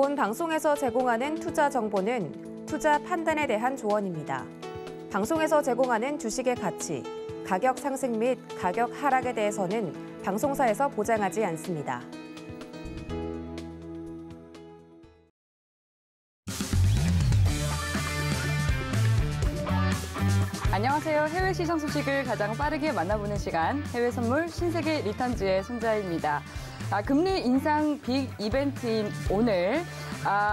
본 방송에서 제공하는 투자 정보는 투자 판단에 대한 조언입니다. 방송에서 제공하는 주식의 가치, 가격 상승 및 가격 하락에 대해서는 방송사에서 보장하지 않습니다. 안녕하세요. 해외 시장 소식을 가장 빠르게 만나보는 시간, 해외 선물 신세계 리턴즈의 손자입니다. 금리 인상 빅 이벤트인 오늘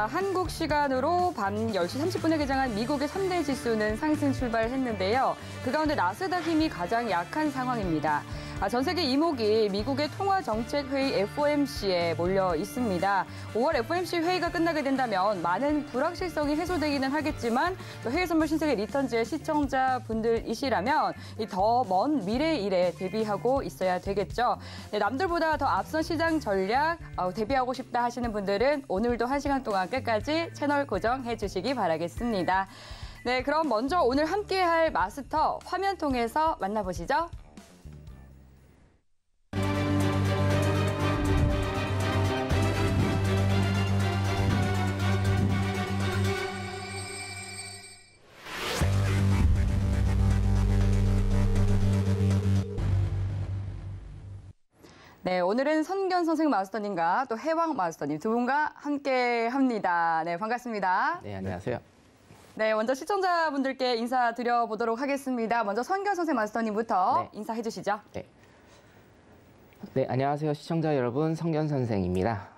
한국 시간으로 밤 10시 30분에 개장한 미국의 3대 지수는 상승 출발했는데요. 그 가운데 나스닥 힘이 가장 약한 상황입니다. 전 세계 이목이 미국의 통화정책회의 FOMC에 몰려 있습니다. 5월 FOMC 회의가 끝나게 된다면 많은 불확실성이 해소되기는 하겠지만 또 해외 선물 신세계 리턴즈의 시청자분들이시라면 더 먼 미래의 일에 대비하고 있어야 되겠죠. 네, 남들보다 더 앞선 시장 전략 대비하고 싶다 하시는 분들은 오늘도 1시간 동안 끝까지 채널 고정해 주시기 바라겠습니다. 네, 그럼 먼저 오늘 함께할 마스터 화면 통해서 만나보시죠. 네, 오늘은 선견 선생 마스터님과 또 해왕 마스터님 두 분과 함께합니다. 네, 반갑습니다. 네, 안녕하세요. 네, 먼저 시청자분들께 인사드려보도록 하겠습니다. 먼저 선견 선생 마스터님부터 인사해 주시죠. 네, 안녕하세요. 시청자 여러분, 선견 선생입니다.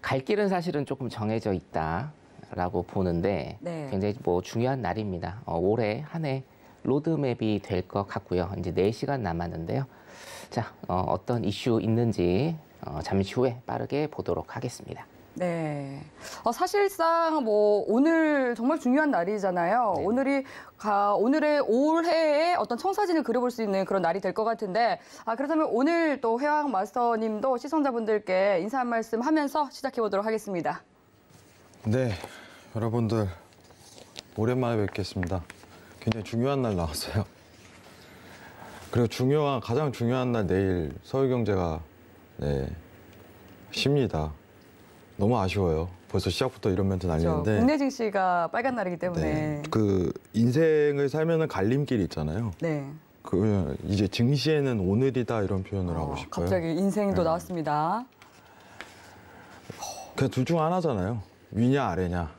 갈 길은 사실은 조금 정해져 있다라고 보는데 굉장히 중요한 날입니다. 올해 한 해 로드맵이 될 것 같고요. 이제 4시간 남았는데요. 자, 어떤 이슈 있는지 잠시 후에 빠르게 보도록 하겠습니다. 네, 사실상 오늘 정말 중요한 날이잖아요. 네. 오늘의 올해의 어떤 청사진을 그려볼 수 있는 그런 날이 될 것 같은데, 그렇다면 오늘 또 해왕 마스터님도 시청자분들께 인사 한 말씀 하면서 시작해 보도록 하겠습니다. 네, 여러분들 오랜만에 뵙겠습니다. 굉장히 중요한 날 나왔어요. 그리고 가장 중요한 날 내일 서울경제가 쉽니다. 너무 아쉬워요. 벌써 시작부터 이런 멘트 날리는데. 국내 증시가 빨간 날이기 때문에. 네, 그 인생을 살면은 갈림길이 있잖아요. 네. 이제 증시에는 오늘이다 이런 표현을 하고 싶어요. 갑자기 인생도 나왔습니다. 그냥 둘 중 하나잖아요. 위냐 아래냐.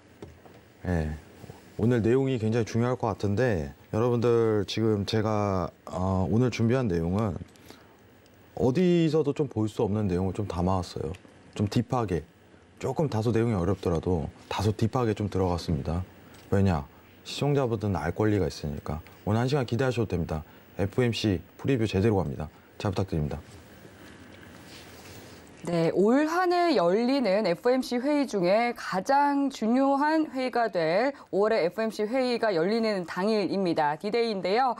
네. 오늘 내용이 굉장히 중요할 것 같은데 여러분들 지금 제가 오늘 준비한 내용은 어디서도 좀 볼 수 없는 내용을 좀 담아왔어요. 좀 딥하게. 조금 다소 내용이 어렵더라도 다소 딥하게 좀 들어갔습니다. 왜냐? 시청자분들은 알 권리가 있으니까. 오늘 1시간 기대하셔도 됩니다. FOMC 프리뷰 제대로 갑니다. 잘 부탁드립니다. 네, 올 한 해 열리는 FOMC 회의 중에 가장 중요한 회의가 될 5월의 FOMC 회의가 열리는 당일입니다. 디데이인데요.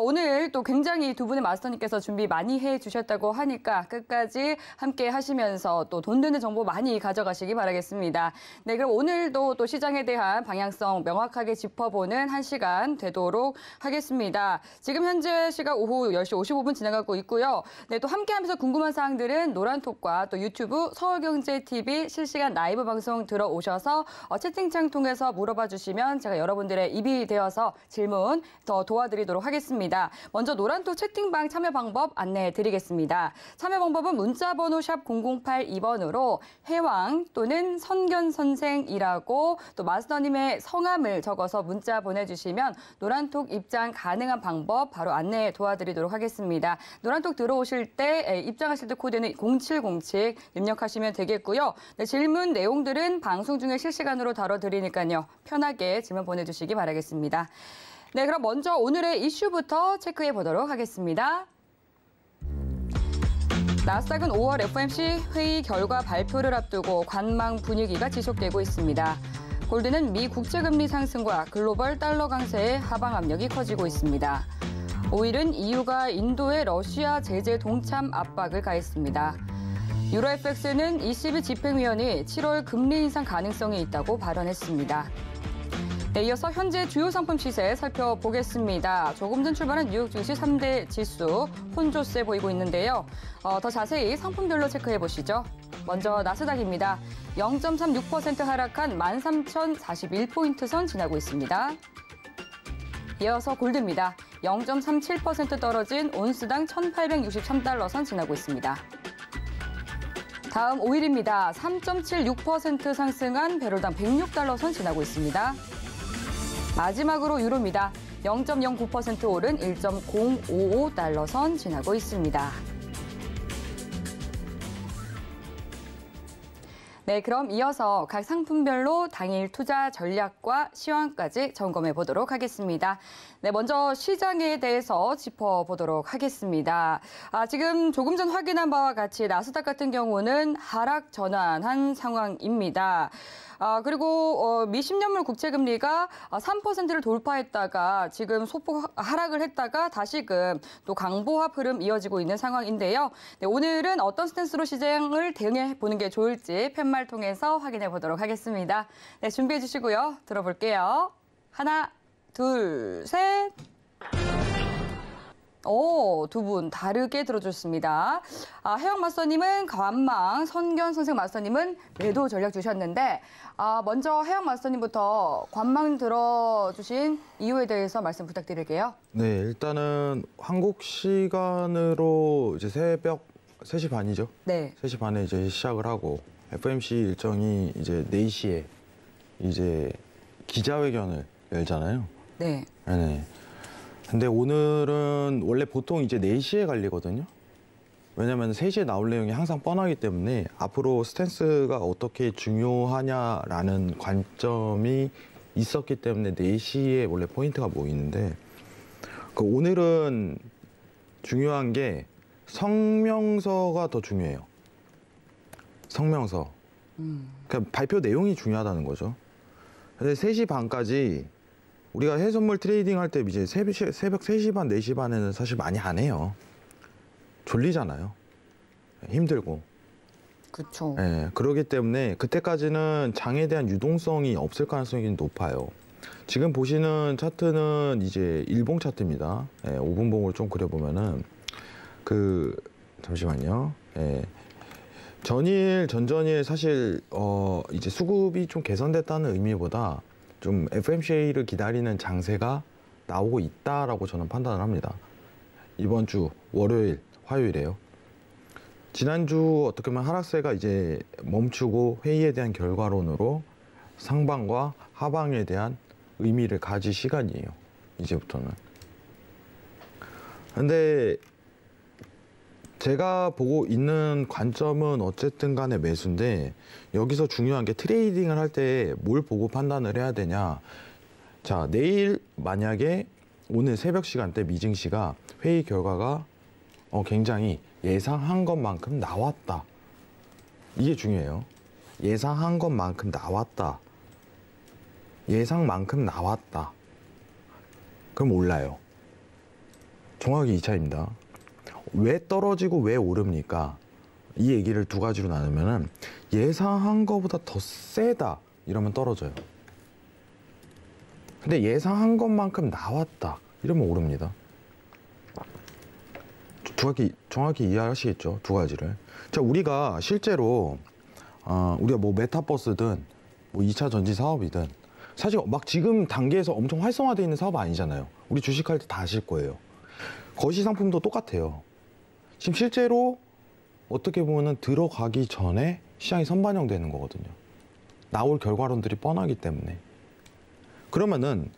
오늘 또 굉장히 두 분의 마스터님께서 준비 많이 해주셨다고 하니까 끝까지 함께 하시면서 또 돈 드는 정보 많이 가져가시기 바라겠습니다. 네, 그럼 오늘도 또 시장에 대한 방향성 명확하게 짚어보는 1시간 되도록 하겠습니다. 지금 현재 시각 오후 10시 55분 지나가고 있고요. 네, 또 함께하면서 궁금한 사항들은 노란톡과 또 유튜브 서울경제TV 실시간 라이브 방송 들어오셔서 채팅창 통해서 물어봐 주시면 제가 여러분들의 입이 되어서 질문 더 도와드리도록 하겠습니다. 먼저 노란톡 채팅방 참여 방법 안내해 드리겠습니다. 참여 방법은 문자번호 샵 0082번으로 해왕 또는 선견 선생이라고 또 마스터님의 성함을 적어서 문자 보내주시면 노란톡 입장 가능한 방법 바로 안내 도와드리도록 하겠습니다. 노란톡 들어오실 때 입장하실 때 코드는 0707 입력하시면 되겠고요. 네, 질문 내용들은 방송 중에 실시간으로 다뤄드리니까요. 편하게 질문 보내주시기 바라겠습니다. 네, 그럼 먼저 오늘의 이슈부터 체크해 보도록 하겠습니다. 나스닥은 5월 FOMC 회의 결과 발표를 앞두고 관망 분위기가 지속되고 있습니다. 골드는 미 국채금리 상승과 글로벌 달러 강세의 하방 압력이 커지고 있습니다. 오일은 EU가 인도의 러시아 제재 동참 압박을 가했습니다. 유로FX는 ECB 집행위원이 7월 금리 인상 가능성이 있다고 발언했습니다. 네, 이어서 현재 주요 상품 시세 살펴보겠습니다. 조금 전 출발한 뉴욕 증시 3대 지수 혼조세 보이고 있는데요. 더 자세히 상품별로 체크해 보시죠. 먼저 나스닥입니다. 0.36% 하락한 13,041포인트 선 지나고 있습니다. 이어서 골드입니다. 0.37% 떨어진 온스당 1,863달러 선 지나고 있습니다. 다음 오일입니다. 3.76% 상승한 배럴당 106달러 선 지나고 있습니다. 마지막으로 유로입니다. 0.09% 오른 1.055달러 선 지나고 있습니다. 네, 그럼 이어서 각 상품별로 당일 투자 전략과 시황까지 점검해 보도록 하겠습니다. 네, 먼저 시장에 대해서 짚어보도록 하겠습니다. 지금 조금 전 확인한 바와 같이 나스닥 같은 경우는 하락 전환한 상황입니다. 그리고 미 10년물 국채금리가 3%를 돌파했다가 지금 소폭 하락을 했다가 다시금 또 강보합 흐름 이어지고 있는 상황인데요. 네, 오늘은 어떤 스탠스로 시장을 대응해 보는 게 좋을지 팻말 통해서 확인해 보도록 하겠습니다. 네, 준비해 주시고요. 들어볼게요. 하나, 둘, 셋. 두 분 다르게 들어줬습니다. 해영 마스터님은 관망, 선견 선생 마스터님은 매도 전략 주셨는데 먼저 해영 마스터님부터 관망 들어주신 이유에 대해서 말씀 부탁드릴게요. 네, 일단은 한국 시간으로 이제 새벽 3시 반이죠. 네. 3시 반에 이제 시작을 하고 FOMC 일정이 이제 4시에 이제 기자회견을 열잖아요. 네. 네. 근데 오늘은 원래 보통 이제 4시에 갈리거든요. 왜냐면 3시에 나올 내용이 항상 뻔하기 때문에 앞으로 스탠스가 어떻게 중요하냐라는 관점이 있었기 때문에 4시에 원래 포인트가 모이는데 오늘은 중요한 게 성명서가 더 중요해요. 성명서. 그러니까 발표 내용이 중요하다는 거죠. 근데 3시 반까지 우리가 해선물 트레이딩 할 때 이제 새벽 3시 반, 4시 반에는 사실 많이 안 해요. 졸리잖아요. 힘들고. 그렇죠. 네, 그렇기 때문에 그때까지는 장에 대한 유동성이 없을 가능성이 높아요. 지금 보시는 차트는 이제 일봉 차트입니다. 네, 5분봉을 좀 그려보면은 잠시만요. 네. 전전일 사실 이제 수급이 좀 개선됐다는 의미보다 좀 FOMC를 기다리는 장세가 나오고 있다라고 저는 판단을 합니다. 이번 주 월요일, 화요일에요. 지난주 어떻게 보면 하락세가 이제 멈추고 회의에 대한 결과론으로 상방과 하방에 대한 의미를 가질 시간이에요. 이제부터는. 근데 제가 보고 있는 관점은 어쨌든 간에 매수인데 여기서 중요한 게 트레이딩을 할 때 뭘 보고 판단을 해야 되냐. 자, 내일 만약에 오늘 새벽 시간대 미증시가 회의 결과가 굉장히 예상한 것만큼 나왔다. 이게 중요해요. 예상한 것만큼 나왔다. 예상만큼 나왔다. 그럼 올라요. 정확히 2차입니다. 왜 떨어지고 왜 오릅니까? 이 얘기를 두 가지로 나누면은 예상한 것보다 더 세다 이러면 떨어져요. 근데 예상한 것만큼 나왔다 이러면 오릅니다. 정확히 이해하시겠죠? 두 가지를. 자, 우리가 실제로 우리가 뭐 메타버스든 뭐 2차 전지 사업이든 사실 막 지금 단계에서 엄청 활성화되어 있는 사업 아니잖아요. 우리 주식할 때 다 아실 거예요. 거시 상품도 똑같아요. 지금 실제로 어떻게 보면은 들어가기 전에 시장이 선반영되는 거거든요. 나올 결과론들이 뻔하기 때문에. 그러면은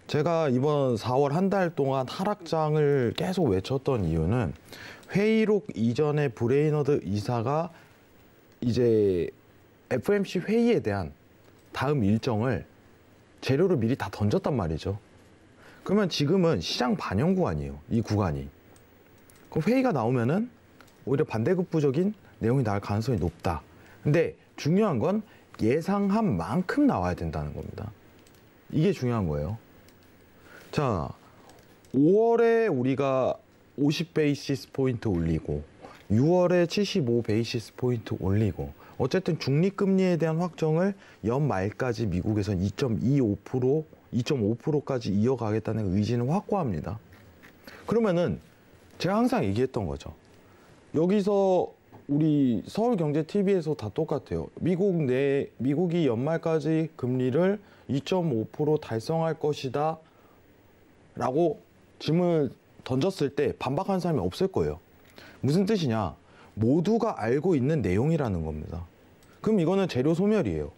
제가 이번 4월 한 달 동안 하락장을 계속 외쳤던 이유는 회의록 이전에 브레이너드 이사가 이제 FOMC 회의에 대한 다음 일정을 재료를 미리 다 던졌단 말이죠. 그러면 지금은 시장 반영 구간이에요. 이 구간이. 그럼 회의가 나오면은 오히려 반대급부적인 내용이 나올 가능성이 높다. 근데 중요한 건 예상한 만큼 나와야 된다는 겁니다. 이게 중요한 거예요. 자, 5월에 우리가 50 베이시스 포인트 올리고 6월에 75 베이시스 포인트 올리고 어쨌든 중립금리에 대한 확정을 연말까지 미국에서 2.25% 2.5%까지 이어가겠다는 의지는 확고합니다. 그러면은 제가 항상 얘기했던 거죠. 여기서 우리 서울경제TV에서 다 똑같아요. 미국이 연말까지 금리를 2.5% 달성할 것이다 라고 질문을 던졌을 때 반박하는 사람이 없을 거예요. 무슨 뜻이냐? 모두가 알고 있는 내용이라는 겁니다. 그럼 이거는 재료 소멸이에요.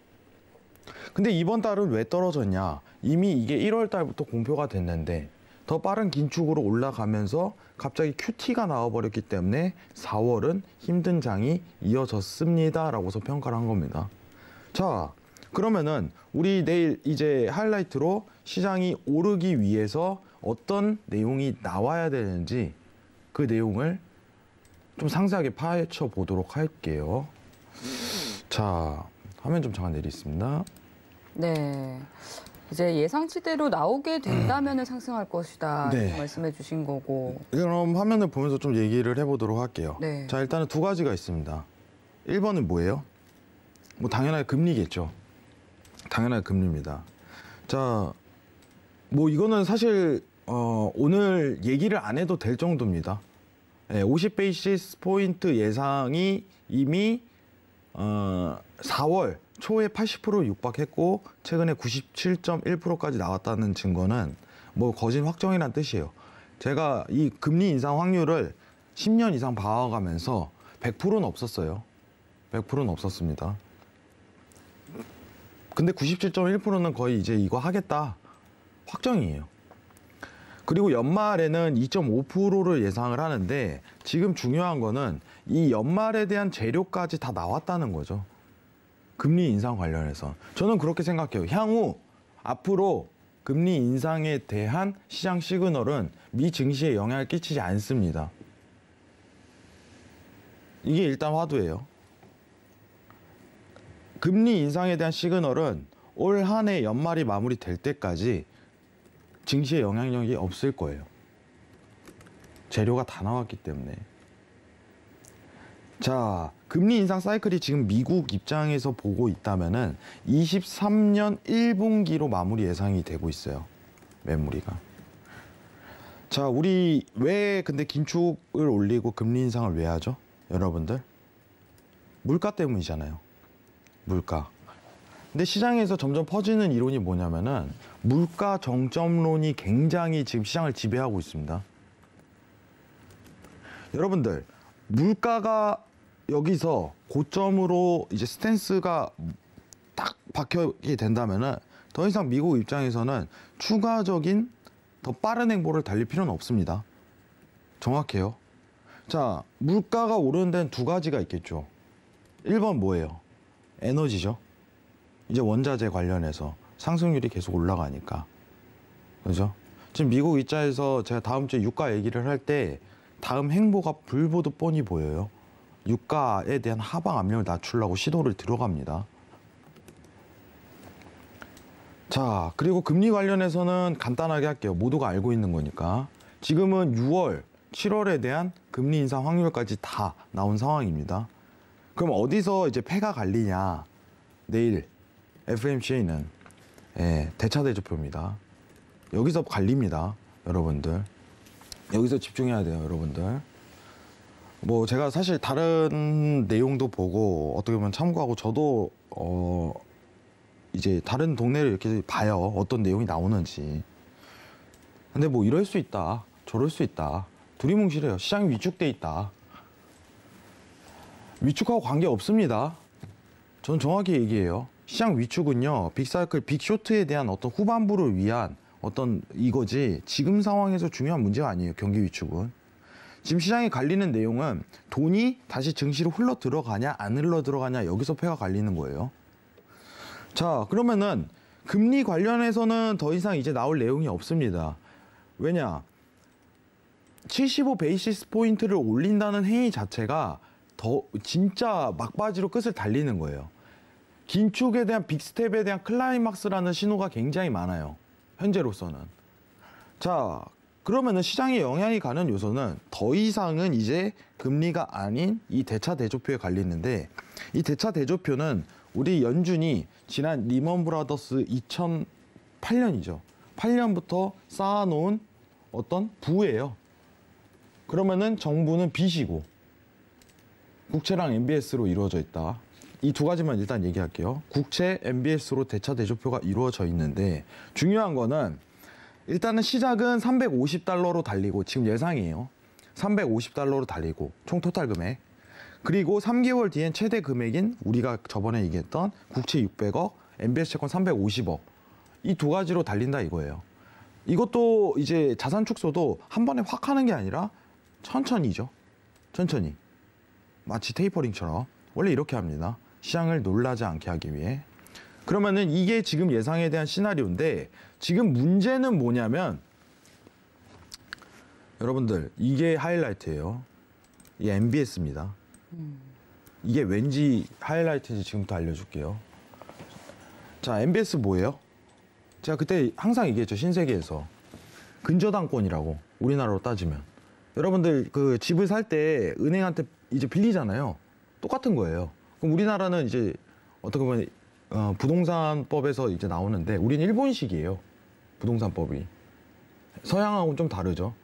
근데 이번 달은 왜 떨어졌냐? 이미 이게 1월 달부터 공표가 됐는데 더 빠른 긴축으로 올라가면서 갑자기 QT가 나와버렸기 때문에 4월은 힘든 장이 이어졌습니다 라고서 평가를 한 겁니다. 자, 그러면은 우리 내일 이제 하이라이트로 시장이 오르기 위해서 어떤 내용이 나와야 되는지 그 내용을 좀 상세하게 파헤쳐 보도록 할게요. 자, 화면 좀 잠깐 내리겠습니다. 네. 이제 예상치대로 나오게 된다면 상승할 것이다. 네. 말씀해 주신 거고. 그럼 화면을 보면서 좀 얘기를 해보도록 할게요. 네. 자, 일단은 두 가지가 있습니다. 1번은 뭐예요? 뭐 당연하게 금리겠죠. 당연하게 금리입니다. 자, 뭐 이거는 사실 오늘 얘기를 안 해도 될 정도입니다. 50베이시스 포인트 예상이 이미 4월 초에 80% 육박했고 최근에 97.1%까지 나왔다는 증거는 뭐 거진 확정이란 뜻이에요. 제가 이 금리 인상 확률을 10년 이상 봐와가면서 100%는 없었어요. 100%는 없었습니다. 근데 97.1%는 거의 이제 이거 하겠다 확정이에요. 그리고 연말에는 2.5%를 예상을 하는데 지금 중요한 거는 이 연말에 대한 재료까지 다 나왔다는 거죠. 금리 인상 관련해서. 저는 그렇게 생각해요. 향후 앞으로 금리 인상에 대한 시장 시그널은 미 증시에 영향을 끼치지 않습니다. 이게 일단 화두예요. 금리 인상에 대한 시그널은 올 한 해 연말이 마무리될 때까지 증시에 영향력이 없을 거예요. 재료가 다 나왔기 때문에. 자, 금리 인상 사이클이 지금 미국 입장에서 보고 있다면은 23년 1분기로 마무리 예상이 되고 있어요. 매물이가. 자, 우리 왜 근데 긴축을 올리고 금리 인상을 왜 하죠? 여러분들? 물가 때문이잖아요. 물가. 근데 시장에서 점점 퍼지는 이론이 뭐냐면은 물가 정점론이 굉장히 지금 시장을 지배하고 있습니다. 여러분들, 물가가 여기서 고점으로 이제 스탠스가 딱 박히게 된다면은 더 이상 미국 입장에서는 추가적인 더 빠른 행보를 달릴 필요는 없습니다. 정확해요. 자, 물가가 오르는 데는 두 가지가 있겠죠. 1번 뭐예요? 에너지죠. 이제 원자재 관련해서 상승률이 계속 올라가니까. 그죠? 지금 미국 입장에서 제가 다음 주에 유가 얘기를 할 때 다음 행보가 불보듯 뻔히 보여요. 유가에 대한 하방 압력을 낮추려고 시도를 들어갑니다. 자, 그리고 금리 관련해서는 간단하게 할게요. 모두가 알고 있는 거니까. 지금은 6월, 7월에 대한 금리 인상 확률까지 다 나온 상황입니다. 그럼 어디서 이제 패가 갈리냐? 내일 FOMC는 대차대조표입니다. 여기서 갈립니다, 여러분들. 여기서 집중해야 돼요, 여러분들. 뭐 제가 사실 다른 내용도 보고 어떻게 보면 참고하고 저도 이제 다른 동네를 이렇게 봐요. 어떤 내용이 나오는지. 근데 뭐 이럴 수 있다, 저럴 수 있다. 두리뭉실해요. 시장이 위축돼 있다. 위축하고 관계 없습니다. 전 정확히 얘기해요. 시장 위축은요, 빅사이클, 빅쇼트에 대한 어떤 후반부를 위한 어떤 이거지 지금 상황에서 중요한 문제가 아니에요. 경기 위축은. 지금 시장에 갈리는 내용은 돈이 다시 증시로 흘러 들어가냐 안 흘러 들어가냐 여기서 패가 갈리는 거예요. 자, 그러면은 금리 관련해서는 더 이상 이제 나올 내용이 없습니다. 왜냐? 75 베이시스 포인트를 올린다는 행위 자체가 더 진짜 막바지로 끝을 달리는 거예요. 긴축에 대한 빅스텝에 대한 클라이막스라는 신호가 굉장히 많아요. 현재로서는. 자, 그러면은 시장에 영향이 가는 요소는 더 이상은 이제 금리가 아닌 이 대차 대조표에 갈리는데, 이 대차 대조표는 우리 연준이 지난 리먼 브라더스 8년이죠. 8년부터 쌓아놓은 어떤 부예요. 그러면은 정부는 빚이고 국채랑 MBS로 이루어져 있다. 이 두 가지만 일단 얘기할게요. 국채, MBS로 대차 대조표가 이루어져 있는데 중요한 거는 일단은 시작은 350달러로 달리고 지금 예상이에요. 350달러로 달리고 총 토탈 금액. 그리고 3개월 뒤엔 최대 금액인 우리가 저번에 얘기했던 국채 600억, MBS 채권 350억. 이 두 가지로 달린다 이거예요. 이것도 이제 자산 축소도 한 번에 확 하는 게 아니라 천천히죠. 천천히. 마치 테이퍼링처럼. 원래 이렇게 합니다. 시장을 놀라지 않게 하기 위해. 그러면은 이게 지금 예상에 대한 시나리오인데 지금 문제는 뭐냐면 여러분들 이게 하이라이트예요. 이 MBS입니다. 이게 왠지 하이라이트인지 지금부터 알려줄게요. 자, MBS 뭐예요? 제가 그때 항상 얘기했죠. 신세계에서 근저당권이라고 우리나라로 따지면 여러분들 그 집을 살 때 은행한테 이제 빌리잖아요. 똑같은 거예요. 그럼 우리나라는 이제 어떻게 보면 부동산법에서 이제 나오는데 우리는 일본식이에요. 부동산법이 서양하고는 좀 다르죠.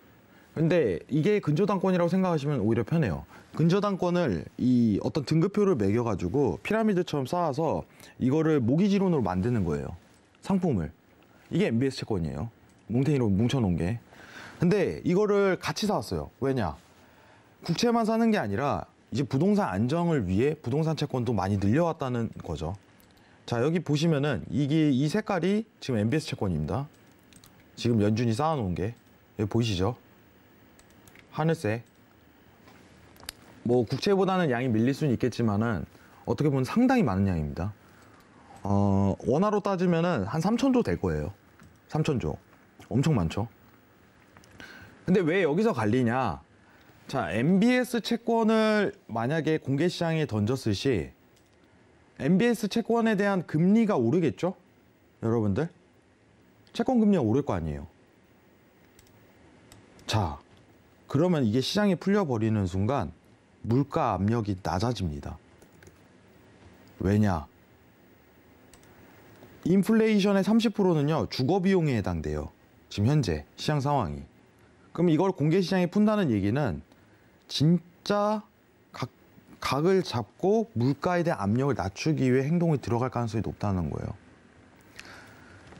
근데 이게 근저당권이라고 생각하시면 오히려 편해요. 근저당권을 이 어떤 등급표를 매겨가지고 피라미드처럼 쌓아서 이거를 모기지론으로 만드는 거예요. 상품을. 이게 MBS 채권이에요. 뭉탱이로 뭉쳐놓은 게. 근데 이거를 같이 사왔어요. 왜냐? 국채만 사는 게 아니라 이제 부동산 안정을 위해 부동산 채권도 많이 늘려왔다는 거죠. 자, 여기 보시면은 이게 이 색깔이 지금 MBS 채권입니다. 지금 연준이 쌓아놓은 게 여기 보이시죠? 하늘색. 뭐 국채보다는 양이 밀릴 수는 있겠지만은 어떻게 보면 상당히 많은 양입니다. 원화로 따지면은 한 3,000조 될 거예요. 3,000조. 엄청 많죠. 근데 왜 여기서 갈리냐? 자, MBS 채권을 만약에 공개 시장에 던졌을 시 MBS 채권에 대한 금리가 오르겠죠? 여러분들? 채권 금리가 오를 거 아니에요. 자, 그러면 이게 시장에 풀려버리는 순간 물가 압력이 낮아집니다. 왜냐? 인플레이션의 30%는요, 주거 비용에 해당돼요. 지금 현재 시장 상황이. 그럼 이걸 공개 시장에 푼다는 얘기는 진짜 각을 잡고 물가에 대한 압력을 낮추기 위해 행동이 들어갈 가능성이 높다는 거예요.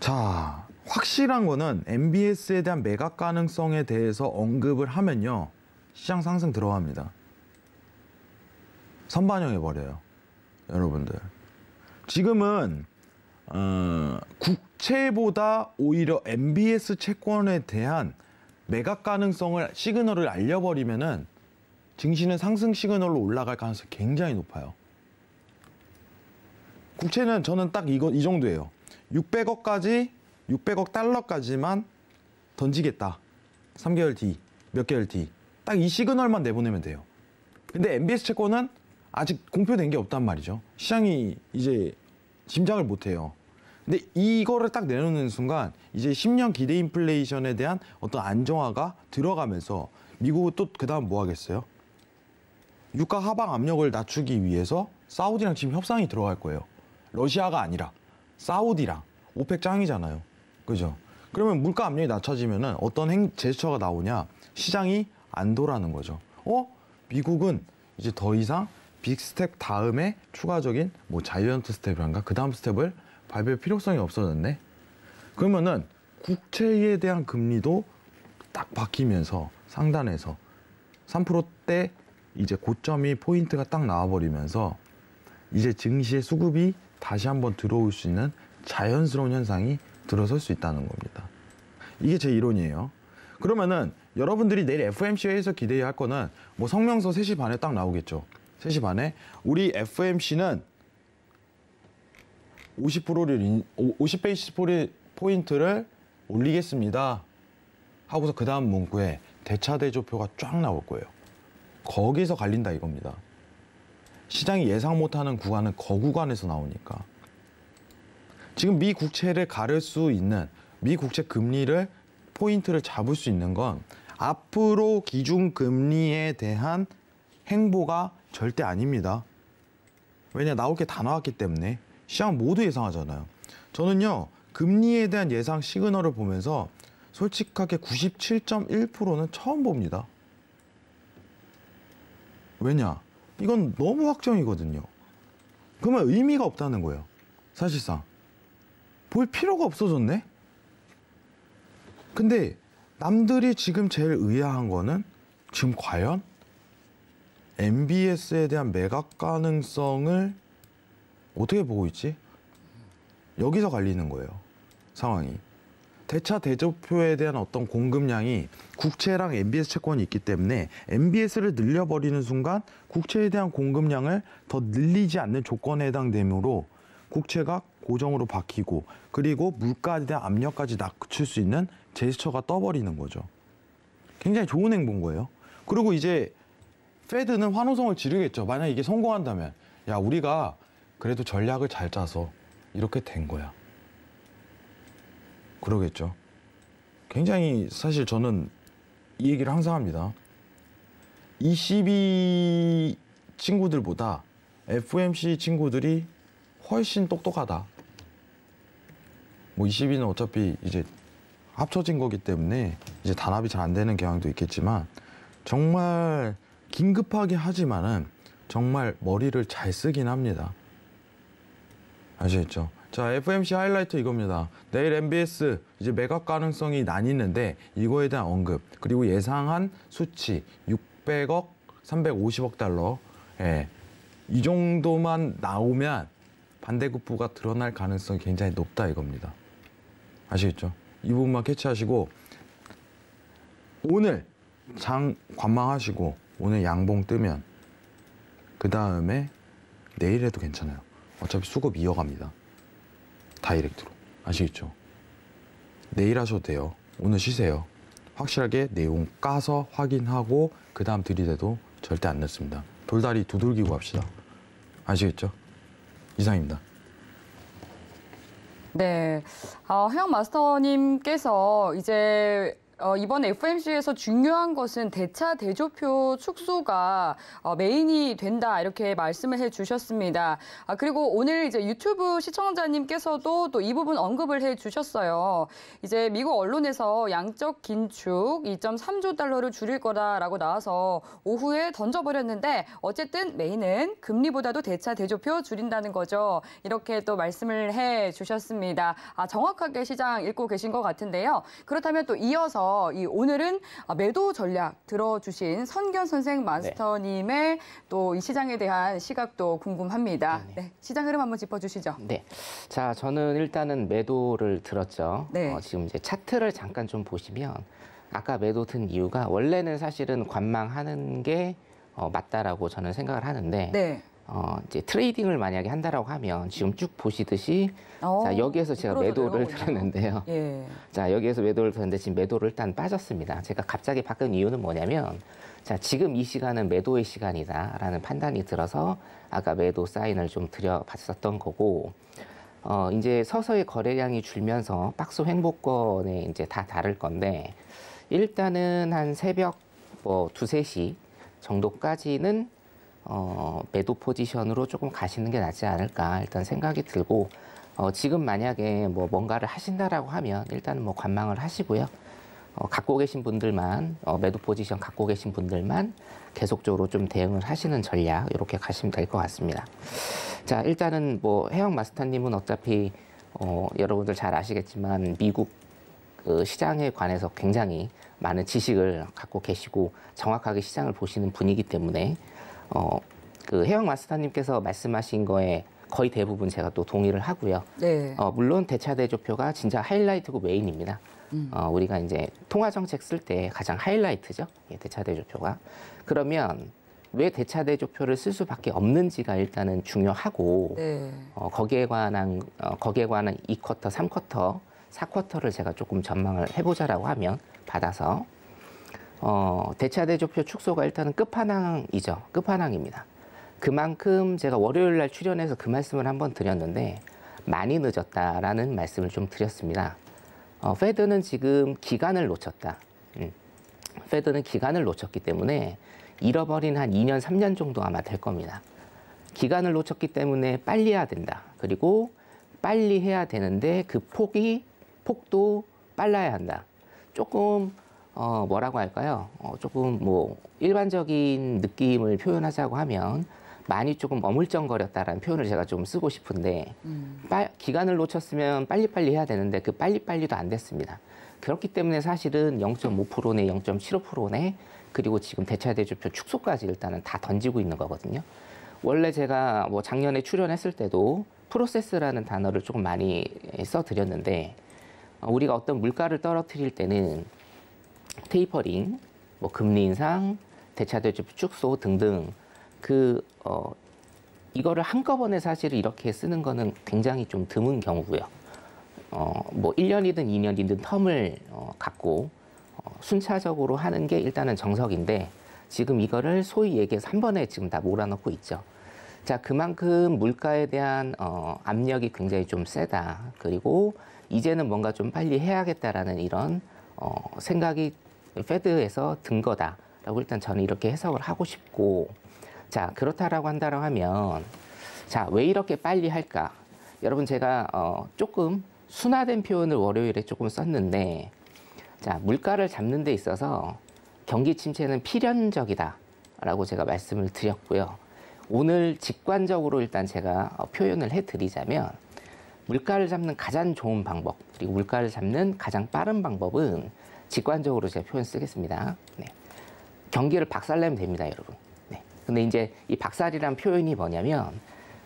자, 확실한 거는 MBS에 대한 매각 가능성에 대해서 언급을 하면요, 시장 상승 들어갑니다. 선반영해버려요. 여러분들. 지금은 국채보다 오히려 MBS 채권에 대한 매각 가능성을 시그널을 알려버리면은 증시는 상승 시그널로 올라갈 가능성이 굉장히 높아요. 국채는 저는 딱 이 정도예요. 600억 달러까지만 던지겠다. 3개월 뒤, 몇 개월 뒤. 딱 이 시그널만 내보내면 돼요. 근데 MBS 채권은 아직 공표된 게 없단 말이죠. 시장이 이제 짐작을 못해요. 근데 이거를 딱 내놓는 순간 이제 10년 기대 인플레이션에 대한 어떤 안정화가 들어가면서 미국은 또 그 다음 뭐 하겠어요? 유가 하방 압력을 낮추기 위해서 사우디랑 지금 협상이 들어갈 거예요. 러시아가 아니라 사우디랑. 오펙 짱이잖아요. 그죠? 그러면 물가 압력이 낮춰지면은 어떤 제스처가 나오냐? 시장이 안도라는 거죠. 미국은 이제 더 이상 빅 스텝 다음에 추가적인 뭐 자이언트 스텝이란가? 그 다음 스텝을 밟을 필요성이 없어졌네. 그러면은 국채에 대한 금리도 딱 바뀌면서 상단에서 3%대 이제 고점이 포인트가 딱 나와버리면서 이제 증시의 수급이 다시 한번 들어올 수 있는 자연스러운 현상이 들어설 수 있다는 겁니다. 이게 제 이론이에요. 그러면은 여러분들이 내일 FOMC에서 기대해야 할 거는 뭐 성명서 3시 반에 딱 나오겠죠. 3시 반에 우리 FOMC는 50 베이시스 포인트를 올리겠습니다. 하고서 그 다음 문구에 대차 대조표가 쫙 나올 거예요. 거기서 갈린다 이겁니다. 시장이 예상 못하는 구간은 그 구간에서 나오니까. 지금 미 국채를 가를 수 있는, 미 국채 금리를 포인트를 잡을 수 있는 건 앞으로 기준 금리에 대한 행보가 절대 아닙니다. 왜냐, 나올 게 다 나왔기 때문에 시장 모두 예상하잖아요. 저는요, 금리에 대한 예상 시그널을 보면서 솔직하게 97.1%는 처음 봅니다. 왜냐? 이건 너무 확정이거든요. 그러면 의미가 없다는 거예요. 사실상. 볼 필요가 없어졌네? 근데 남들이 지금 제일 의아한 거는 지금 과연 MBS에 대한 매각 가능성을 어떻게 보고 있지? 여기서 갈리는 거예요. 상황이. 대차 대조표에 대한 어떤 공급량이 국채랑 MBS 채권이 있기 때문에 MBS를 늘려버리는 순간 국채에 대한 공급량을 더 늘리지 않는 조건에 해당되므로 국채가 고정으로 박히고 그리고 물가에 대한 압력까지 낮출 수 있는 제스처가 떠버리는 거죠. 굉장히 좋은 행보인 거예요. 그리고 이제 페드는 환호성을 지르겠죠. 만약 이게 성공한다면 야 우리가 그래도 전략을 잘 짜서 이렇게 된 거야. 그러겠죠. 굉장히 사실 저는 이 얘기를 항상 합니다. ECB 친구들보다 FOMC 친구들이 훨씬 똑똑하다. 뭐 ECB는 어차피 이제 합쳐진 거기 때문에 이제 단합이 잘 안 되는 경향도 있겠지만 정말 긴급하게 하지만은 정말 머리를 잘 쓰긴 합니다. 아시겠죠? 자, FOMC 하이라이트 이겁니다. 내일 MBS 이제 매각 가능성이 나뉘는데 이거에 대한 언급 그리고 예상한 수치 600억, 350억 달러 예, 이 정도만 나오면 반대급부가 드러날 가능성이 굉장히 높다 이겁니다. 아시겠죠? 이 부분만 캐치하시고 오늘 장 관망하시고 오늘 양봉 뜨면 그 다음에 내일 해도 괜찮아요. 어차피 수급 이어갑니다. 다이렉트로. 아시겠죠? 내일 하셔도 돼요. 오늘 쉬세요. 확실하게 내용 까서 확인하고 그 다음 들이대도 절대 안 늦습니다. 돌다리 두들기고 합시다. 아시겠죠? 이상입니다. 네, 해영 마스터님께서 이제 이번 FOMC에서 중요한 것은 대차 대조표 축소가 메인이 된다 이렇게 말씀을 해주셨습니다. 그리고 오늘 이제 유튜브 시청자님께서도 또 이 부분 언급을 해주셨어요. 이제 미국 언론에서 양적 긴축 2.3조 달러를 줄일 거다라고 나와서 오후에 던져버렸는데 어쨌든 메인은 금리보다도 대차 대조표 줄인다는 거죠. 이렇게 또 말씀을 해주셨습니다. 정확하게 시장 읽고 계신 것 같은데요. 그렇다면 또 이어서 오늘은 매도 전략 들어주신 선견 선생 마스터님의 또 이 시장에 대한 시각도 궁금합니다. 네, 시장 흐름 한번 짚어주시죠. 네, 자 저는 일단은 매도를 들었죠. 네. 지금 이제 차트를 잠깐 좀 보시면 아까 매도 든 이유가 원래는 사실은 관망하는 게 맞다라고 저는 생각을 하는데. 네. 이제 트레이딩을 만약에 한다라고 하면 지금 쭉 보시듯이 자, 여기에서 제가 매도를 들었는데요. 예. 자, 여기에서 매도를 들었는데 지금 매도를 일단 빠졌습니다. 제가 갑자기 바꾼 이유는 뭐냐면 자, 지금 이 시간은 매도의 시간이다라는 판단이 들어서 아까 매도 사인을 좀 드려봤었던 거고 이제 서서히 거래량이 줄면서 박스 횡보권에 이제 다 다를 건데 일단은 한 새벽 뭐 2, 3시 정도까지는 매도 포지션으로 조금 가시는 게 낫지 않을까 일단 생각이 들고 지금 만약에 뭐 뭔가를 하신다라고 하면 일단은 뭐 관망을 하시고요. 갖고 계신 분들만 매도 포지션 갖고 계신 분들만 계속적으로 좀 대응을 하시는 전략 이렇게 가시면 될 것 같습니다. 자 일단은 뭐 해영 마스터님은 어차피 여러분들 잘 아시겠지만 미국 그 시장에 관해서 굉장히 많은 지식을 갖고 계시고 정확하게 시장을 보시는 분이기 때문에 그 해영 마스터님께서 말씀하신 거에 거의 대부분 제가 또 동의를 하고요. 네. 물론 대차 대조표가 진짜 하이라이트고 메인입니다. 우리가 이제 통화 정책 쓸 때 가장 하이라이트죠. 예, 대차 대조표가. 그러면 왜 대차 대조표를 쓸 수밖에 없는지가 일단은 중요하고 네. 거기에 관한 2쿼터, 3쿼터, 4쿼터를 제가 조금 전망을 해보자라고 하면 받아서 대차 대조표 축소가 일단은 끝판왕이죠. 끝판왕입니다. 그만큼 제가 월요일 날 출연해서 그 말씀을 한번 드렸는데 많이 늦었다라는 말씀을 좀 드렸습니다. 페드는 지금 기간을 놓쳤다. 페드는 기간을 놓쳤기 때문에 잃어버린 한 2년, 3년 정도 아마 될 겁니다. 기간을 놓쳤기 때문에 빨리 해야 된다. 그리고 빨리 해야 되는데 그 폭도 빨라야 한다. 조금 뭐라고 할까요? 조금 뭐 일반적인 느낌을 표현하자고 하면 많이 조금 어물쩡거렸다라는 표현을 제가 좀 쓰고 싶은데 기간을 놓쳤으면 빨리빨리 해야 되는데 그 빨리빨리도 안 됐습니다. 그렇기 때문에 사실은 0.5%네, 0.75%네, 그리고 지금 대차대조표 축소까지 일단은 다 던지고 있는 거거든요. 원래 제가 뭐 작년에 출연했을 때도 프로세스라는 단어를 조금 많이 써드렸는데 우리가 어떤 물가를 떨어뜨릴 때는 테이퍼링, 뭐 금리 인상, 대차대조표 축소 등등 이거를 한꺼번에 사실 이렇게 쓰는 거는 굉장히 좀 드문 경우고요. 뭐 1년이든 2년이든 텀을 갖고 순차적으로 하는 게 일단은 정석인데 지금 이거를 소위 얘기해서 한 번에 지금 다 몰아넣고 있죠. 자, 그만큼 물가에 대한 압력이 굉장히 좀 세다. 그리고 이제는 뭔가 좀 빨리 해야겠다라는 이런 생각이 페드에서 든 거다라고 일단 저는 이렇게 해석을 하고 싶고, 자, 그렇다라고 한다고 하면 자, 왜 이렇게 빨리 할까? 여러분 제가 조금 순화된 표현을 월요일에 조금 썼는데, 자, 물가를 잡는 데 있어서 경기 침체는 필연적이다라고 제가 말씀을 드렸고요. 오늘 직관적으로 일단 제가 표현을 해드리자면 물가를 잡는 가장 좋은 방법, 그리고 물가를 잡는 가장 빠른 방법은 직관적으로 제가 표현 쓰겠습니다. 네. 경기를 박살내면 됩니다, 여러분. 네. 근데 이제 이 박살이란 표현이 뭐냐면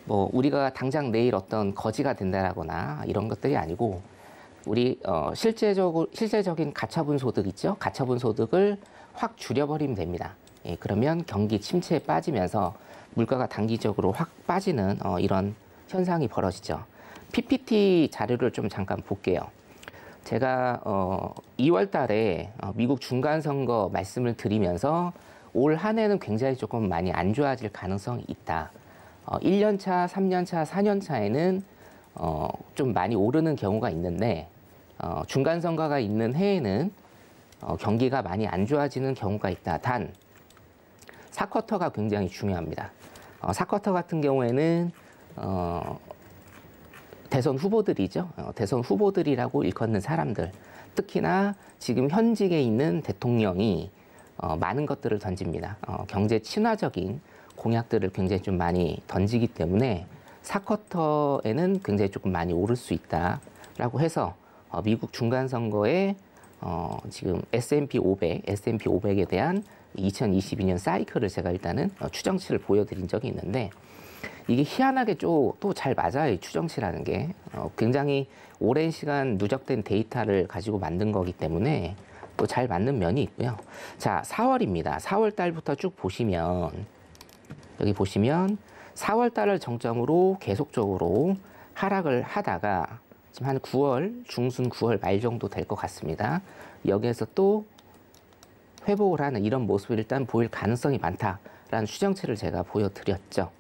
뭐 우리가 당장 내일 어떤 거지가 된다라거나 이런 것들이 아니고 우리 실제적인 가처분 소득 있죠? 가처분 소득을 확 줄여버리면 됩니다. 예, 그러면 경기 침체에 빠지면서 물가가 단기적으로 확 빠지는 이런 현상이 벌어지죠. PPT 자료를 좀 잠깐 볼게요. 제가 2월 달에 미국 중간선거 말씀을 드리면서 올 한 해는 굉장히 조금 많이 안 좋아질 가능성이 있다. 1년차, 3년차, 4년차에는 좀 많이 오르는 경우가 있는데 중간선거가 있는 해에는 경기가 많이 안 좋아지는 경우가 있다. 단 4쿼터가 굉장히 중요합니다. 4쿼터 같은 경우에는 대선 후보들이죠. 대선 후보들이라고 일컫는 사람들, 특히나 지금 현직에 있는 대통령이 많은 것들을 던집니다. 경제 친화적인 공약들을 굉장히 좀 많이 던지기 때문에 4쿼터에는 굉장히 조금 많이 오를 수 있다라고 해서 미국 중간선거에 지금 S&P 500에 대한 2022년 사이클을 제가 일단은 추정치를 보여드린 적이 있는데 이게 희한하게 또 잘 맞아요. 이 추정치라는 게 굉장히 오랜 시간 누적된 데이터를 가지고 만든 거기 때문에 또 잘 맞는 면이 있고요. 자, 4월입니다. 4월 달부터 쭉 보시면 여기 보시면 4월 달을 정점으로 계속적으로 하락을 하다가 지금 한 9월 중순 9월 말 정도 될 것 같습니다. 여기에서 또 회복을 하는 이런 모습을 일단 보일 가능성이 많다라는 추정치를 제가 보여드렸죠.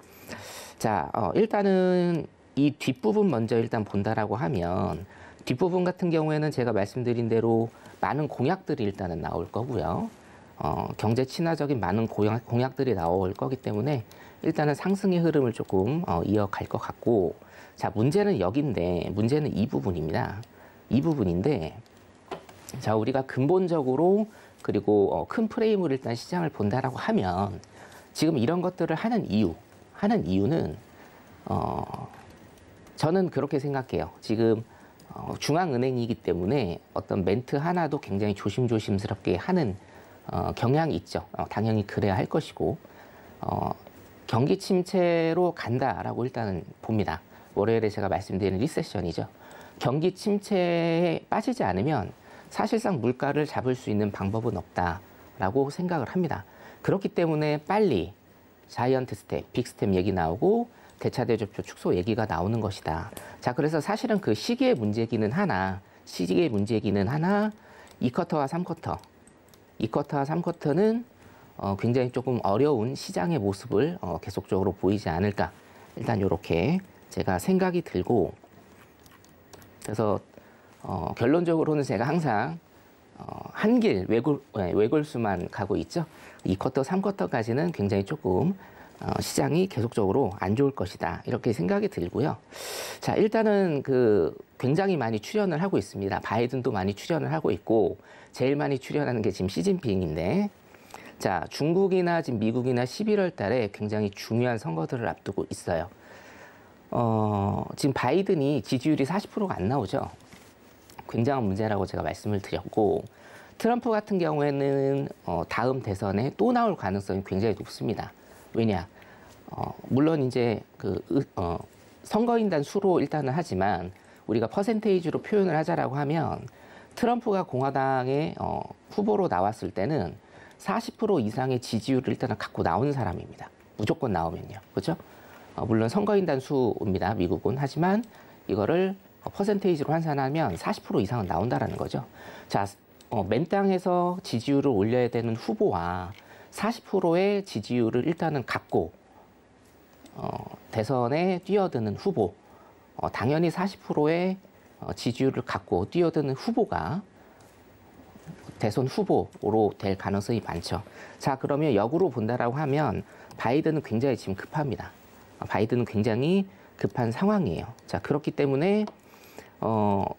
자, 일단은 이 뒷부분 먼저 일단 본다라고 하면 뒷부분 같은 경우에는 제가 말씀드린 대로 많은 공약들이 일단은 나올 거고요. 경제 친화적인 많은 공약들이 나올 거기 때문에 일단은 상승의 흐름을 조금 이어갈 것 같고, 자, 문제는 여기인데 문제는 이 부분입니다. 이 부분인데, 자, 우리가 근본적으로 그리고 큰 프레임으로 일단 시장을 본다라고 하면 지금 이런 것들을 하는 이유는 저는 그렇게 생각해요. 지금 중앙은행이기 때문에 어떤 멘트 하나도 굉장히 조심조심스럽게 하는 경향이 있죠. 당연히 그래야 할 것이고 경기 침체로 간다라고 일단은 봅니다. 월요일에 제가 말씀드린 리세션이죠. 경기 침체에 빠지지 않으면 사실상 물가를 잡을 수 있는 방법은 없다라고 생각을 합니다. 그렇기 때문에 빨리 자이언트 스텝, 빅 스텝 얘기 나오고 대차대조표 축소 얘기가 나오는 것이다. 자, 그래서 사실은 그 시기의 문제기는 하나 2쿼터와 3쿼터는 굉장히 조금 어려운 시장의 모습을 계속적으로 보이지 않을까. 일단 이렇게 제가 생각이 들고, 그래서 결론적으로는 제가 항상 한길 외골수만 가고 있죠. 2쿼터, 3쿼터까지는 굉장히 조금 시장이 계속적으로 안 좋을 것이다. 이렇게 생각이 들고요. 자, 일단은 굉장히 많이 출연을 하고 있습니다. 바이든도 많이 출연을 하고 있고 제일 많이 출연하는 게 지금 시진핑인데 자, 중국이나 지금 미국이나 11월 달에 굉장히 중요한 선거들을 앞두고 있어요. 지금 바이든이 지지율이 40%가 안 나오죠. 굉장한 문제라고 제가 말씀을 드렸고 트럼프 같은 경우에는 다음 대선에 또 나올 가능성이 굉장히 높습니다. 왜냐? 물론 이제 선거인단 수로 일단은 하지만 우리가 퍼센테이지로 표현을 하자라고 하면 트럼프가 공화당의 후보로 나왔을 때는 40% 이상의 지지율을 일단은 갖고 나온 사람입니다. 무조건 나오면요. 그렇죠? 물론 선거인단 수입니다. 미국은. 하지만 이거를 퍼센테이지로 환산하면 40% 이상은 나온다라는 거죠. 자, 맨 땅에서 지지율을 올려야 되는 후보와 40%의 지지율을 일단은 갖고 대선에 뛰어드는 후보, 당연히 40%의 지지율을 갖고 뛰어드는 후보가 대선 후보로 될 가능성이 많죠. 자, 그러면 역으로 본다라고 하면 바이든은 굉장히 지금 급합니다. 바이든은 굉장히 급한 상황이에요. 자, 그렇기 때문에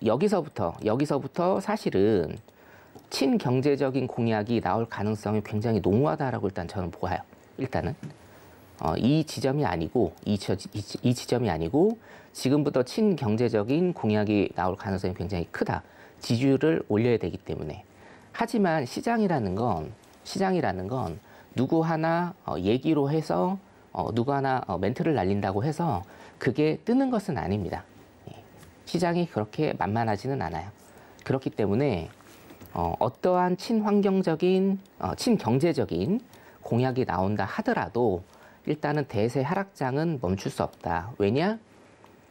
여기서부터 사실은 친경제적인 공약이 나올 가능성이 굉장히 농후하다라고 일단 저는 보아요. 일단은 이 지점이 아니고 이 지점이 아니고 지금부터 친경제적인 공약이 나올 가능성이 굉장히 크다. 지지율을 올려야 되기 때문에. 하지만 시장이라는 건 누구 하나 얘기로 해서 누구 하나 멘트를 날린다고 해서 그게 뜨는 것은 아닙니다. 시장이 그렇게 만만하지는 않아요. 그렇기 때문에 어떠한 친환경적인, 친경제적인 공약이 나온다 하더라도 일단은 대세 하락장은 멈출 수 없다. 왜냐?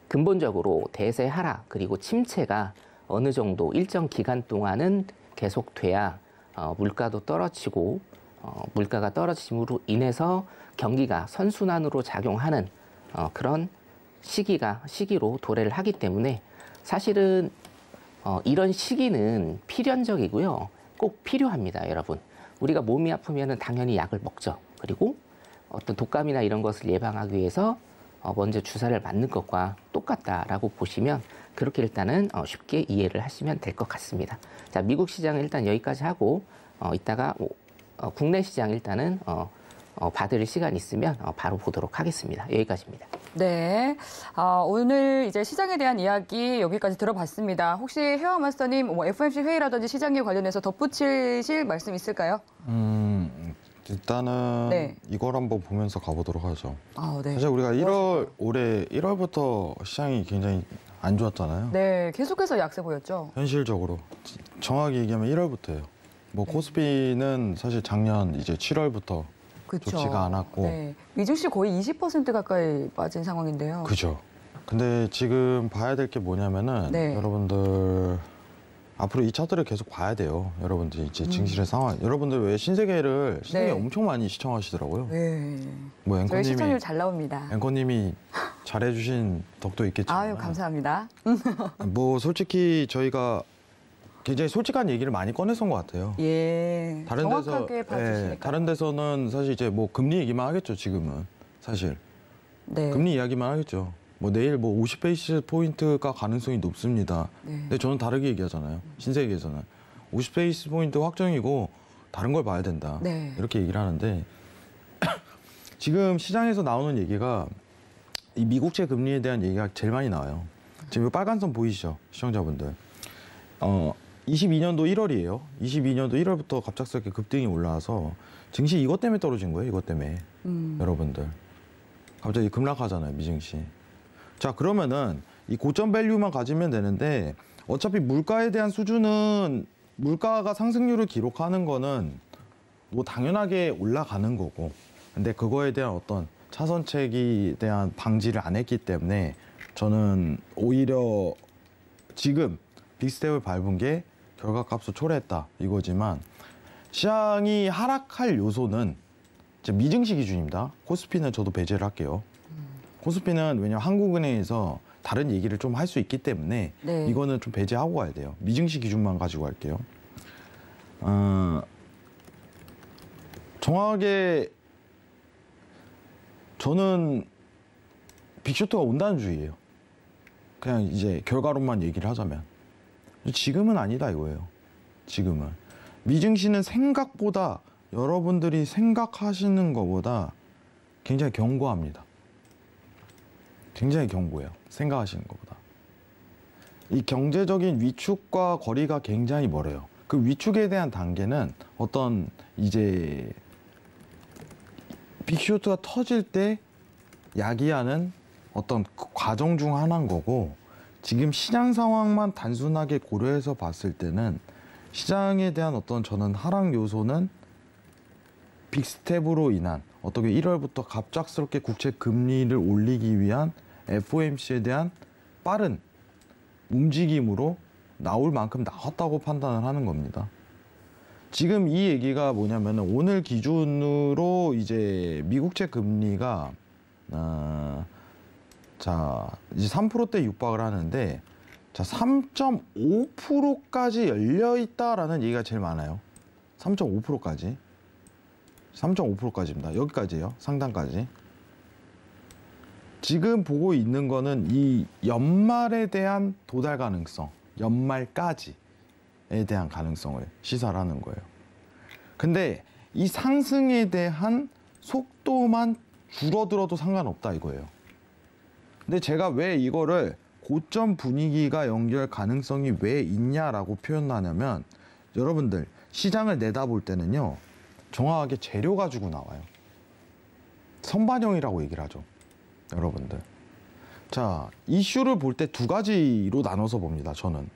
근본적으로 대세 하락 그리고 침체가 어느 정도 일정 기간 동안은 계속돼야 물가도 떨어지고 물가가 떨어짐으로 인해서 경기가 선순환으로 작용하는 그런 시기로 도래를 하기 때문에 사실은 이런 시기는 필연적이고요. 꼭 필요합니다, 여러분. 우리가 몸이 아프면 당연히 약을 먹죠. 그리고 어떤 독감이나 이런 것을 예방하기 위해서 먼저 주사를 맞는 것과 똑같다라고 보시면 그렇게 일단은 쉽게 이해를 하시면 될 것 같습니다. 자, 미국 시장은 일단 여기까지 하고 이따가 국내 시장 일단은 받을 시간 있으면 바로 보도록 하겠습니다. 여기까지입니다. 네, 오늘 이제 시장에 대한 이야기 여기까지 들어봤습니다. 혹시 혜원 마스터님 FOMC 회의라든지 시장에 관련해서 덧붙이실 말씀 있을까요? 일단은 네. 이걸 한번 보면서 가보도록 하죠. 네. 사실 우리가 올해 1월부터 시장이 굉장히 안 좋았잖아요. 네, 계속해서 약세 보였죠. 현실적으로 정확히 얘기하면 1월부터예요. 뭐 코스피는 사실 작년 이제 7월부터 그쵸. 좋지가 않았고, 네. 미증시 거의 20% 가까이 빠진 상황인데요. 그죠. 근데 지금 봐야 될 게 뭐냐면은 네. 여러분들 앞으로 이 차트를 계속 봐야 돼요. 여러분들 이제 증시의 상황. 여러분들 왜 신세계 네. 엄청 많이 시청하시더라고요. 네. 뭐 저희 시청률 잘 나옵니다. 앵커님이 잘해주신 덕도 있겠지만. 아유, 감사합니다. 뭐 솔직히 저희가 굉장히 솔직한 얘기를 많이 꺼내서 온 것 같아요. 예. 정확하게 봐주시니까. 다른 데서는 사실 이제 뭐 금리 얘기만 하겠죠. 지금은 사실 네. 금리 이야기만 하겠죠. 뭐 내일 뭐 50베이스 포인트가 가능성이 높습니다. 네. 근데 저는 다르게 얘기하잖아요. 신세계에서는 50베이스 포인트 확정이고 다른 걸 봐야 된다. 네. 이렇게 얘기를 하는데 지금 시장에서 나오는 얘기가 이 미국채 금리에 대한 얘기가 제일 많이 나와요. 지금 빨간 선 보이시죠, 시청자분들? 22년도 1월이에요. 22년도 1월부터 갑작스럽게 급등이 올라와서 증시 이것 때문에 떨어진 거예요. 이것 때문에. 여러분들. 갑자기 급락하잖아요. 미증시. 자, 그러면은 이 고점 밸류만 가지면 되는데 어차피 물가에 대한 수준은 물가가 상승률을 기록하는 거는 뭐 당연하게 올라가는 거고, 근데 그거에 대한 어떤 차선책에 대한 방지를 안 했기 때문에 저는 오히려 지금 빅스텝을 밟은 게 결과값을 초래했다 이거지만, 시장이 하락할 요소는 이제 미증시 기준입니다. 코스피는 저도 배제를 할게요. 코스피는 왜냐면 한국은행에서 다른 얘기를 좀 할 수 있기 때문에 네. 이거는 좀 배제하고 가야 돼요. 미증시 기준만 가지고 갈게요. 정확하게 저는 빅쇼트가 온다는 주의예요. 그냥 이제 결과론만 얘기를 하자면. 지금은 아니다 이거예요. 지금은. 미증시는 생각보다 여러분들이 생각하시는 것보다 굉장히 견고합니다. 굉장히 견고해요. 생각하시는 것보다. 이 경제적인 위축과 거리가 굉장히 멀어요. 그 위축에 대한 단계는 어떤 이제 빅쇼트가 터질 때 야기하는 어떤 과정 중 하나인 거고, 지금 시장 상황만 단순하게 고려해서 봤을 때는 시장에 대한 어떤 저는 하락 요소는 빅스텝으로 인한 어떻게 1월부터 갑작스럽게 국채 금리를 올리기 위한 FOMC에 대한 빠른 움직임으로 나올 만큼 나왔다고 판단을 하는 겁니다. 지금 이 얘기가 뭐냐면 오늘 기준으로 이제 미국채 금리가 자 이제 3%대 육박을 하는데, 자 3.5%까지 열려 있다라는 얘기가 제일 많아요. 3.5%까지. 3.5%까지입니다. 여기까지예요. 상단까지. 지금 보고 있는 거는 이 연말에 대한 도달 가능성, 연말까지에 대한 가능성을 시사를 하는 거예요. 근데 이 상승에 대한 속도만 줄어들어도 상관없다 이거예요. 근데 제가 왜 이거를 고점 분위기가 연결 가능성이 왜 있냐라고 표현하냐면, 여러분들 시장을 내다볼 때는요, 정확하게 재료 가지고 나와요. 선반영이라고 얘기를 하죠. 여러분들. 자, 이슈를 볼 때 두 가지로 나눠서 봅니다. 저는.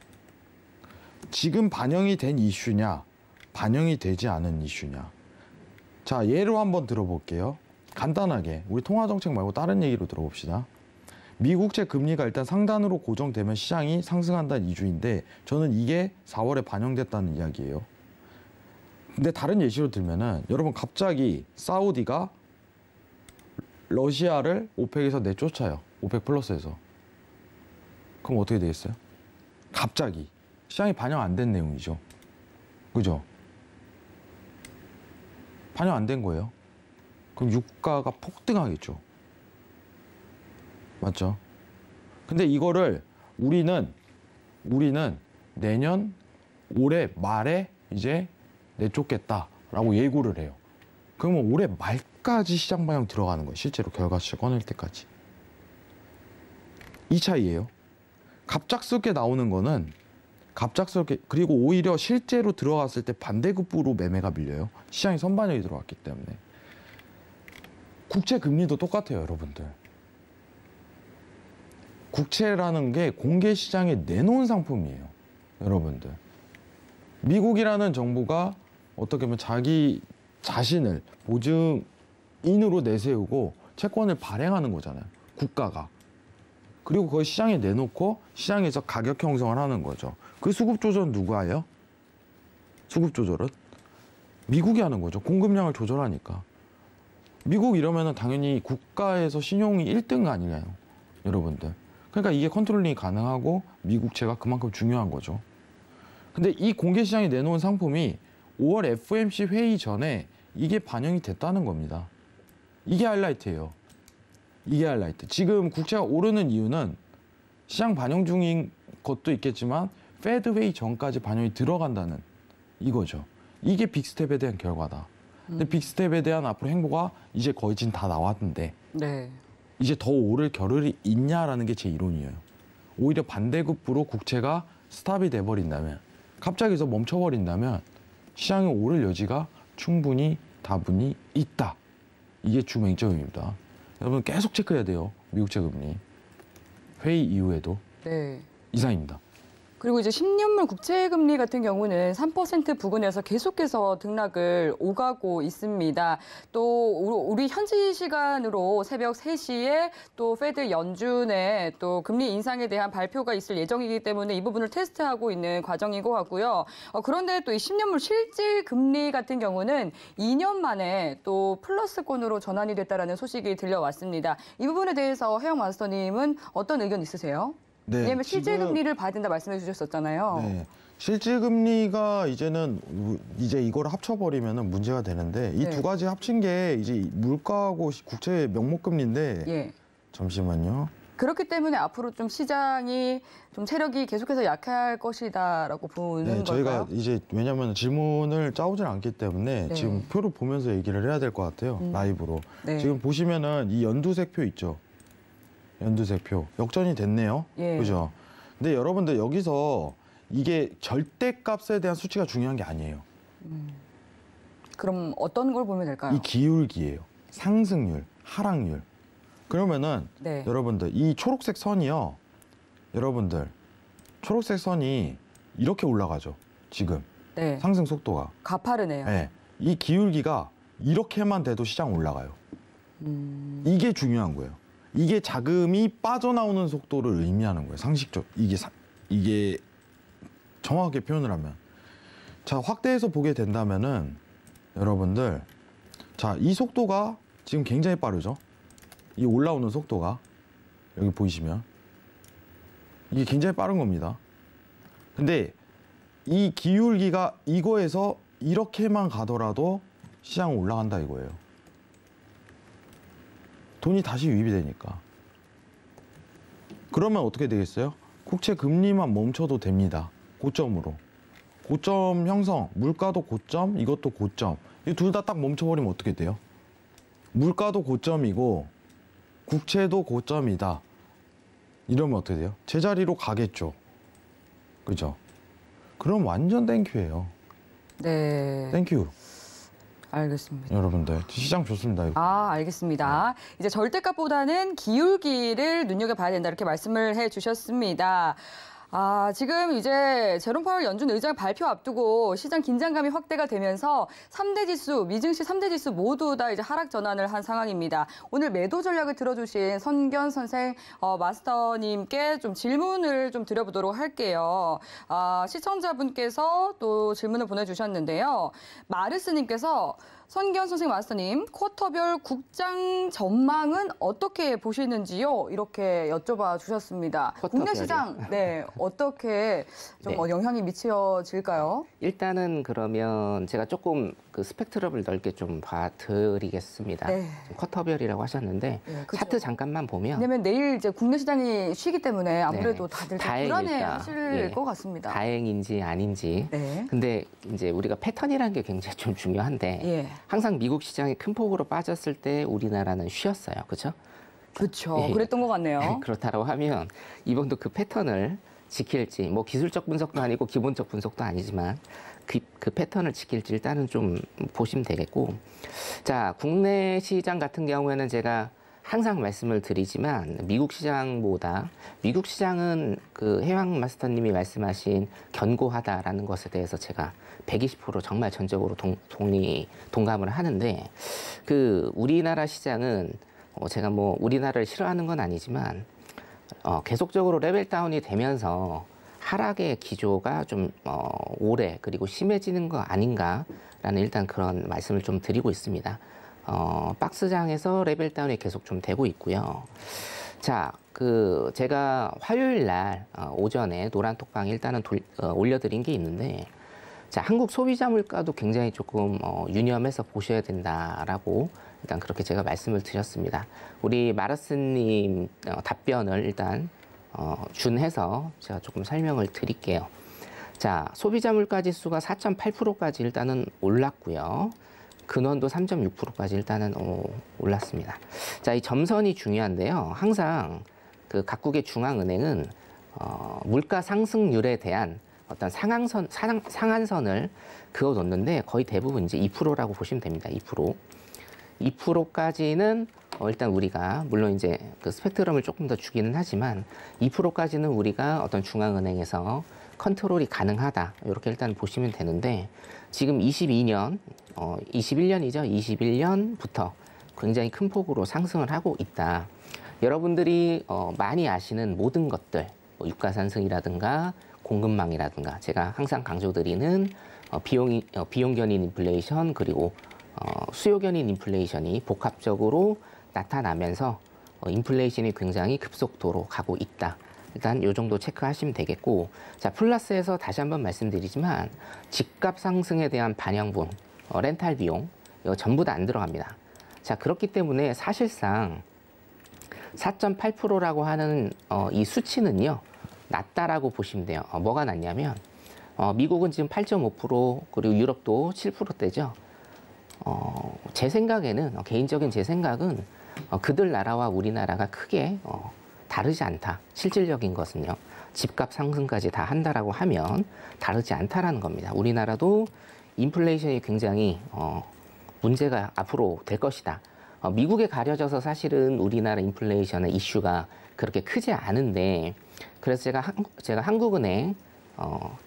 지금 반영이 된 이슈냐, 반영이 되지 않은 이슈냐. 자, 예로 한번 들어볼게요. 간단하게 우리 통화정책 말고 다른 얘기로 들어봅시다. 미국채 금리가 일단 상단으로 고정되면 시장이 상승한다는 이슈인데, 저는 이게 4월에 반영됐다는 이야기예요. 근데 다른 예시로 들면은, 여러분 갑자기 사우디가 러시아를 오펙에서 내쫓아요. 오펙 플러스에서. 그럼 어떻게 되겠어요? 갑자기. 시장이 반영 안 된 내용이죠. 그죠? 반영 안 된 거예요. 그럼 유가가 폭등하겠죠. 맞죠? 근데 이거를 우리는 내년 올해 말에 이제 내쫓겠다라고 예고를 해요. 그러면 올해 말까지 시장 반영 들어가는 거예요. 실제로 결과치 꺼낼 때까지. 이 차이예요. 갑작스럽게 나오는 거는 갑작스럽게, 그리고 오히려 실제로 들어갔을 때 반대급부로 매매가 밀려요. 시장이 선반영이 들어왔기 때문에. 국채 금리도 똑같아요, 여러분들. 국채라는 게 공개 시장에 내놓은 상품이에요, 여러분들. 미국이라는 정부가 어떻게 보면 자기 자신을 보증인으로 내세우고 채권을 발행하는 거잖아요, 국가가. 그리고 그걸 시장에 내놓고 시장에서 가격 형성을 하는 거죠. 그 수급 조절은 누가 해요? 수급 조절은 미국이 하는 거죠. 공급량을 조절하니까. 미국 이러면은 당연히 국가에서 신용이 1등 아니냐요, 여러분들. 그러니까 이게 컨트롤링이 가능하고 미국채가 그만큼 중요한 거죠. 근데 이 공개 시장이 내놓은 상품이 5월 FOMC 회의 전에 이게 반영이 됐다는 겁니다. 이게 하이라이트예요. 이게 하이라이트. 지금 국채가 오르는 이유는 시장 반영 중인 것도 있겠지만 페드 회의 전까지 반영이 들어간다는 이거죠. 이게 빅스텝에 대한 결과다. 근데 빅스텝에 대한 앞으로 행보가 이제 거의 지금 다 나왔는데, 네, 이제 더 오를 겨를이 있냐라는 게 제 이론이에요. 오히려 반대급부로 국채가 스탑이 돼버린다면, 갑자기 해서 멈춰버린다면 시장이 오를 여지가 충분히 다분히 있다. 이게 주 맹점입니다. 여러분 계속 체크해야 돼요. 미국채 금리. 회의 이후에도. 네. 이상입니다. 그리고 이제 10년물 국채금리 같은 경우는 3% 부근에서 계속해서 등락을 오가고 있습니다. 또 우리 현지 시간으로 새벽 3시에 또 페드 연준의 또 금리 인상에 대한 발표가 있을 예정이기 때문에 이 부분을 테스트하고 있는 과정인 것 같고요. 그런데 또 이 10년물 실질 금리 같은 경우는 2년 만에 또 플러스권으로 전환이 됐다라는 소식이 들려왔습니다. 이 부분에 대해서 혜영 마스터님은 어떤 의견 있으세요? 네, 왜냐하면 실질 금리를 봐야 된다 말씀해 주셨었잖아요. 네, 실질금리가 이제 이거를 합쳐버리면 문제가 되는데 이 두 가지 합친 게 이제 물가하고 국채 명목금리인데 예. 잠시만요. 그렇기 때문에 앞으로 좀 시장이 좀 체력이 계속해서 약할 것이다라고 보는 네, 걸까요? 저희가 이제 왜냐하면 질문을 짜오질 않기 때문에 네. 지금 지금 표를 보면서 얘기를 해야 될 것 같아요. 라이브로. 네. 지금 보시면은 이 연두색표 있죠. 연두색표 역전이 됐네요. 예. 그죠? 근데 여러분들 여기서 이게 절대값에 대한 수치가 중요한 게 아니에요. 그럼 어떤 걸 보면 될까요? 이 기울기예요. 상승률, 하락률. 그러면은 네. 여러분들 이 초록색 선이요. 여러분들 초록색 선이 이렇게 올라가죠. 지금 네. 상승 속도가. 가파르네요. 네. 이 기울기가 이렇게만 돼도 시장 올라가요. 이게 중요한 거예요. 이게 자금이 빠져나오는 속도를 의미하는 거예요. 상식적 이게 정확하게 표현을 하면. 자, 확대해서 보게 된다면은 여러분들 자, 이 속도가 지금 굉장히 빠르죠. 이 올라오는 속도가 여기 보이시면 이게 굉장히 빠른 겁니다. 근데 이 기울기가 이거에서 이렇게만 가더라도 시장은 올라간다 이거예요. 돈이 다시 유입이 되니까. 그러면 어떻게 되겠어요? 국채 금리만 멈춰도 됩니다. 고점으로. 고점 형성, 물가도 고점, 이것도 고점. 이 둘 다 딱 멈춰버리면 어떻게 돼요? 물가도 고점이고 국채도 고점이다. 이러면 어떻게 돼요? 제자리로 가겠죠. 그죠? 그럼 완전 땡큐예요. 네. 땡큐. 알겠습니다. 여러분들 시장 좋습니다. 아, 알겠습니다. 이제 절대값보다는 기울기를 눈여겨봐야 된다 이렇게 말씀을 해주셨습니다. 아, 지금 이제 제롬 파월 연준 의장 발표 앞두고 시장 긴장감이 확대가 되면서 3대 지수, 미증시 3대 지수 모두 다 이제 하락 전환을 한 상황입니다. 오늘 매도 전략을 들어주신 선견 선생 마스터님께 좀 질문을 좀 드려보도록 할게요. 시청자분께서 또 질문을 보내주셨는데요. 마르스님께서 선견 선생 마스터님, 쿼터별 국장 전망은 어떻게 보시는지요? 이렇게 여쭤봐 주셨습니다. 국내 시장, 네, 어떻게 좀 네. 영향이 미쳐질까요? 일단은 그러면 제가 조금 그 스펙트럼을 넓게 좀 봐드리겠습니다. 네. 쿼터별이라고 하셨는데 네, 그죠. 차트 잠깐만 보면 왜냐면 내일 이제 국내 시장이 쉬기 때문에 아무래도 네. 다들 다행일까. 불안해하실 예. 것 같습니다. 다행인지 아닌지. 네. 근데 이제 우리가 패턴이라는 게 굉장히 좀 중요한데 예. 항상 미국 시장이 큰 폭으로 빠졌을 때 우리나라는 쉬었어요. 그렇죠? 그렇죠. 예. 그랬던 것 같네요. 그렇다고 하면 이번도 그 패턴을 지킬지 뭐 기술적 분석도 아니고 기본적 분석도 아니지만 그 패턴을 지킬지 일단은 좀 보시면 되겠고 자 국내 시장 같은 경우에는 제가 항상 말씀을 드리지만 미국 시장보다 미국 시장은 그 해왕 마스터님이 말씀하신 견고하다라는 것에 대해서 제가 120% 정말 전적으로 동감을 하는데 그 우리나라 시장은 제가 뭐 우리나라를 싫어하는 건 아니지만 계속적으로 레벨 다운이 되면서 하락의 기조가 좀 오래 그리고 심해지는 거 아닌가라는 일단 그런 말씀을 좀 드리고 있습니다. 박스장에서 레벨 다운이 계속 좀 되고 있고요. 자, 제가 화요일 날 오전에 노란톡방 일단은 올려드린 게 있는데 자, 한국 소비자 물가도 굉장히 조금 유념해서 보셔야 된다라고 일단 그렇게 제가 말씀을 드렸습니다. 우리 마르스님 답변을 일단 준해서 제가 조금 설명을 드릴게요. 자, 소비자 물가 지수가 4.8%까지 일단은 올랐고요. 근원도 3.6%까지 일단은 올랐습니다. 자, 이 점선이 중요한데요. 항상 그 각국의 중앙은행은 물가 상승률에 대한 어떤 상한선을 그어 놓는데 거의 대부분 이제 2%라고 보시면 됩니다. 2%. 2%까지는 일단 우리가 물론 이제 그 스펙트럼을 조금 더 주기는 하지만 2%까지는 우리가 어떤 중앙은행에서 컨트롤이 가능하다. 이렇게 일단 보시면 되는데 지금 21년이죠. 21년부터 굉장히 큰 폭으로 상승을 하고 있다. 여러분들이 많이 아시는 모든 것들, 뭐 유가 상승이라든가 공급망이라든가 제가 항상 강조드리는 비용 견인 인플레이션 그리고 수요 견인 인플레이션이 복합적으로 나타나면서 인플레이션이 굉장히 급속도로 가고 있다. 일단 이 정도 체크하시면 되겠고, 자, 플러스에서 다시 한번 말씀드리지만 집값 상승에 대한 반영분, 렌탈 비용 이거 전부 다 안 들어갑니다. 자, 그렇기 때문에 사실상 4.8%라고 하는 이 수치는요, 낮다라고 보시면 돼요. 뭐가 낮냐면 미국은 지금 8.5% 그리고 유럽도 7%대죠. 제 생각에는 개인적인 제 생각은 그들 나라와 우리나라가 크게 다르지 않다. 실질적인 것은요. 집값 상승까지 다 한다라고 하면 다르지 않다라는 겁니다. 우리나라도 인플레이션이 굉장히 문제가 앞으로 될 것이다. 미국에 가려져서 사실은 우리나라 인플레이션의 이슈가 그렇게 크지 않은데, 그래서 제가 한국은행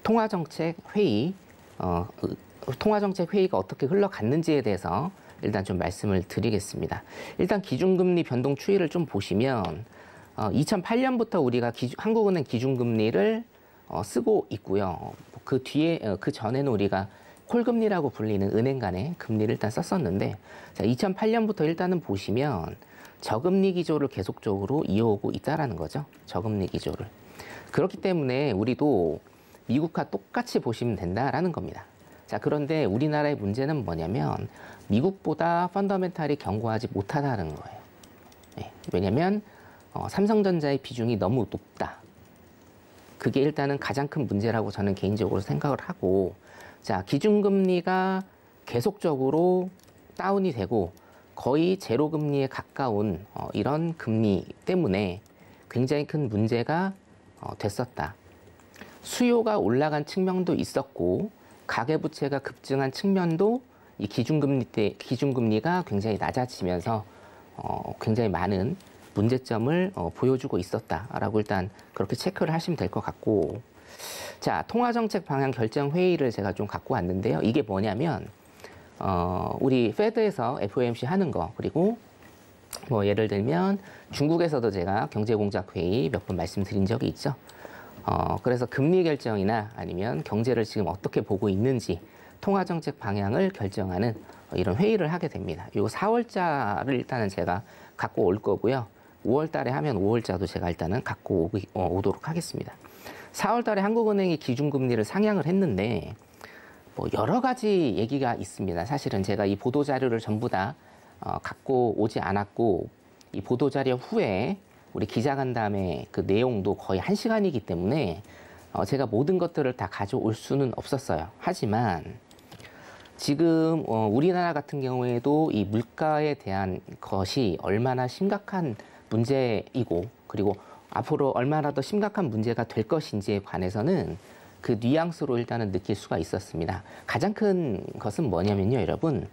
통화정책 회의가 어떻게 흘러갔는지에 대해서 일단 좀 말씀을 드리겠습니다. 일단 기준금리 변동 추이를 좀 보시면 2008년부터 우리가 한국은행 기준금리를 쓰고 있고요. 그 뒤에 그 전에는 우리가 콜금리라고 불리는 은행 간의 금리를 일단 썼었는데, 자, 2008년부터 일단은 보시면 저금리 기조를 계속적으로 이어오고 있다라는 거죠. 저금리 기조를. 그렇기 때문에 우리도 미국과 똑같이 보시면 된다라는 겁니다. 자, 그런데 우리나라의 문제는 뭐냐면 미국보다 펀더멘탈이 견고하지 못하다는 거예요. 네, 왜냐하면 삼성전자의 비중이 너무 높다. 그게 일단은 가장 큰 문제라고 저는 개인적으로 생각을 하고, 자, 기준금리가 계속적으로 다운이 되고 거의 제로 금리에 가까운 이런 금리 때문에 굉장히 큰 문제가 됐었다. 수요가 올라간 측면도 있었고 가계부채가 급증한 측면도 이 기준금리가 굉장히 낮아지면서 굉장히 많은 문제점을 보여주고 있었다라고 일단 그렇게 체크를 하시면 될 것 같고, 자, 통화정책 방향 결정 회의를 제가 좀 갖고 왔는데요. 이게 뭐냐면 우리 페드에서 FOMC 하는 거, 그리고 뭐 예를 들면 중국에서도 제가 경제공작 회의 몇 번 말씀드린 적이 있죠. 그래서 금리 결정이나 아니면 경제를 지금 어떻게 보고 있는지 통화정책 방향을 결정하는 이런 회의를 하게 됩니다. 요 4월자를 일단은 제가 갖고 올 거고요. 5월 달에 하면 5월자도 제가 일단은 갖고 오도록 하겠습니다. 4월 달에 한국은행이 기준금리를 상향을 했는데 뭐 여러 가지 얘기가 있습니다. 사실은 제가 이 보도자료를 전부 다 갖고 오지 않았고, 이 보도자료 후에 우리 기자간담회 그 내용도 거의 1시간이기 때문에 제가 모든 것들을 다 가져올 수는 없었어요. 하지만 지금 우리나라 같은 경우에도 이 물가에 대한 것이 얼마나 심각한 문제이고, 그리고 앞으로 얼마나 더 심각한 문제가 될 것인지에 관해서는 그 뉘앙스로 일단은 느낄 수가 있었습니다. 가장 큰 것은 뭐냐면요, 여러분.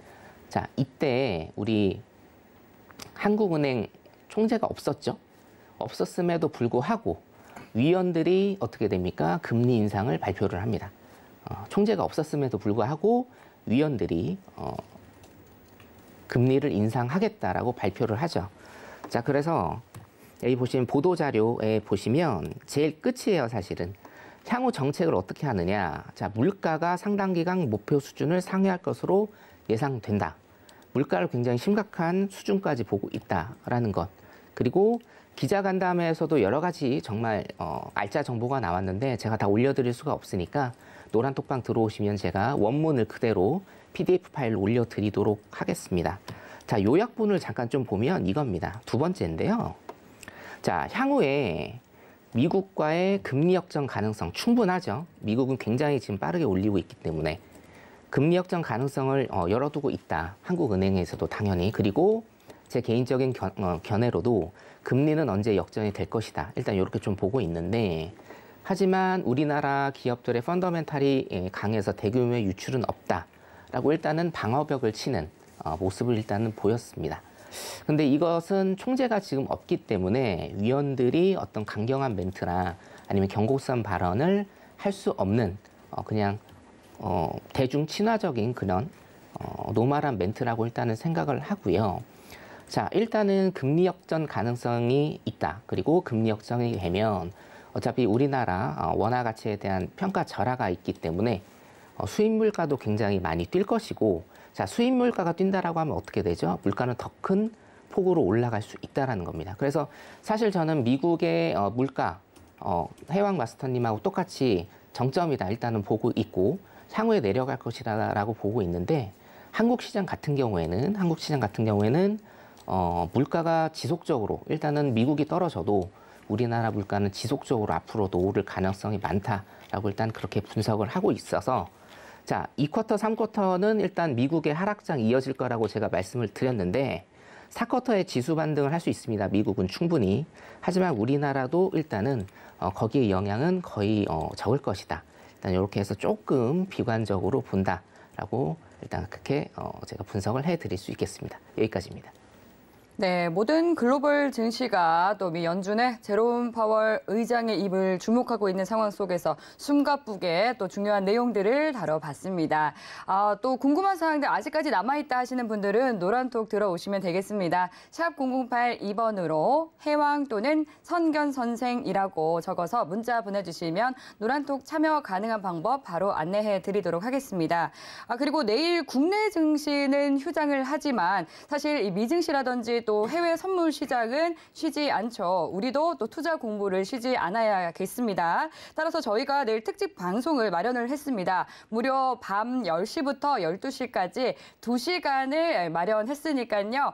자, 이때 우리 한국은행 총재가 없었죠. 없었음에도 불구하고 위원들이 어떻게 됩니까? 금리 인상을 발표를 합니다. 총재가 없었음에도 불구하고 위원들이 금리를 인상하겠다라고 발표를 하죠. 자, 그래서 여기 보시면 보도자료에 보시면 제일 끝이에요, 사실은. 향후 정책을 어떻게 하느냐. 자, 물가가 상당 기간 목표 수준을 상회할 것으로 예상된다. 물가를 굉장히 심각한 수준까지 보고 있다라는 것. 그리고 기자간담회에서도 여러 가지 정말 알짜 정보가 나왔는데 제가 다 올려드릴 수가 없으니까 노란톡방 들어오시면 제가 원문을 그대로 PDF 파일로 올려드리도록 하겠습니다. 자, 요약본을 잠깐 좀 보면 이겁니다. 두 번째인데요. 자, 향후에 미국과의 금리 역전 가능성 충분하죠. 미국은 굉장히 지금 빠르게 올리고 있기 때문에 금리 역전 가능성을 열어두고 있다. 한국은행에서도 당연히. 그리고 제 개인적인 견해로도 금리는 언제 역전이 될 것이다. 일단 이렇게 좀 보고 있는데, 하지만 우리나라 기업들의 펀더멘탈이 강해서 대규모의 유출은 없다라고 일단은 방어벽을 치는 모습을 일단은 보였습니다. 근데 이것은 총재가 지금 없기 때문에 위원들이 어떤 강경한 멘트나 아니면 경고성 발언을 할 수 없는 그냥 대중 친화적인 그런 노멀한 멘트라고 일단은 생각을 하고요. 자, 일단은 금리 역전 가능성이 있다. 그리고 금리 역전이 되면 어차피 우리나라 원화 가치에 대한 평가 절하가 있기 때문에 수입 물가도 굉장히 많이 뛸 것이고, 자, 수입 물가가 뛴다라고 하면 어떻게 되죠? 물가는 더 큰 폭으로 올라갈 수 있다라는 겁니다. 그래서 사실 저는 미국의 물가 해왕 마스터님하고 똑같이 정점이다 일단은 보고 있고 향후에 내려갈 것이라고 보고 있는데 한국 시장 같은 경우에는 물가가 지속적으로 일단은 미국이 떨어져도 우리나라 물가는 지속적으로 앞으로도 오를 가능성이 많다라고 일단 그렇게 분석을 하고 있어서 자, 2쿼터, 3쿼터는 일단 미국의 하락장이 이어질 거라고 제가 말씀을 드렸는데 4쿼터에 지수 반등을 할 수 있습니다. 미국은 충분히. 하지만 우리나라도 일단은 거기에 영향은 거의 적을 것이다. 일단 이렇게 해서 조금 비관적으로 본다라고 일단 그렇게 제가 분석을 해드릴 수 있겠습니다. 여기까지입니다. 네, 모든 글로벌 증시가 또 미 연준의 제롬 파월 의장의 입을 주목하고 있는 상황 속에서 숨가쁘게 또 중요한 내용들을 다뤄봤습니다. 또 궁금한 사항들 아직까지 남아있다 하시는 분들은 노란톡 들어오시면 되겠습니다. 샵 0082번으로 해왕 또는 선견선생이라고 적어서 문자 보내주시면 노란톡 참여 가능한 방법 바로 안내해 드리도록 하겠습니다. 그리고 내일 국내 증시는 휴장을 하지만 사실 이 미증시라든지 또 해외 선물 시장은 쉬지 않죠. 우리도 또 투자 공부를 쉬지 않아야겠습니다. 따라서 저희가 내일 특집 방송을 마련을 했습니다. 무려 밤 10시부터 12시까지 2시간을 마련했으니까요.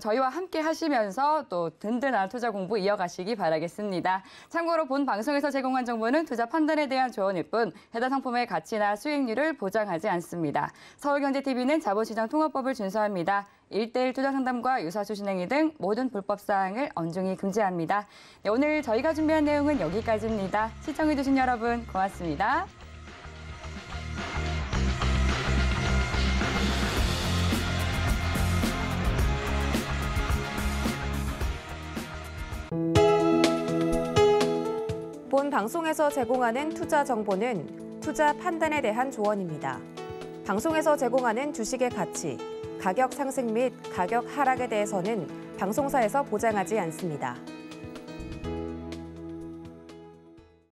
저희와 함께 하시면서 또 든든한 투자 공부 이어가시기 바라겠습니다. 참고로 본 방송에서 제공한 정보는 투자 판단에 대한 조언일 뿐 해당 상품의 가치나 수익률을 보장하지 않습니다. 서울경제TV는 자본시장 통화법을 준수합니다. 1:1 투자 상담과 유사수 진행위 등 모든 불법 사항을 엄중히 금지합니다. 네, 오늘 저희가 준비한 내용은 여기까지입니다. 시청해주신 여러분 고맙습니다. 본 방송에서 제공하는 투자 정보는 투자 판단에 대한 조언입니다. 방송에서 제공하는 주식의 가치, 가격 상승 및 가격 하락에 대해서는 방송사에서 보장하지 않습니다.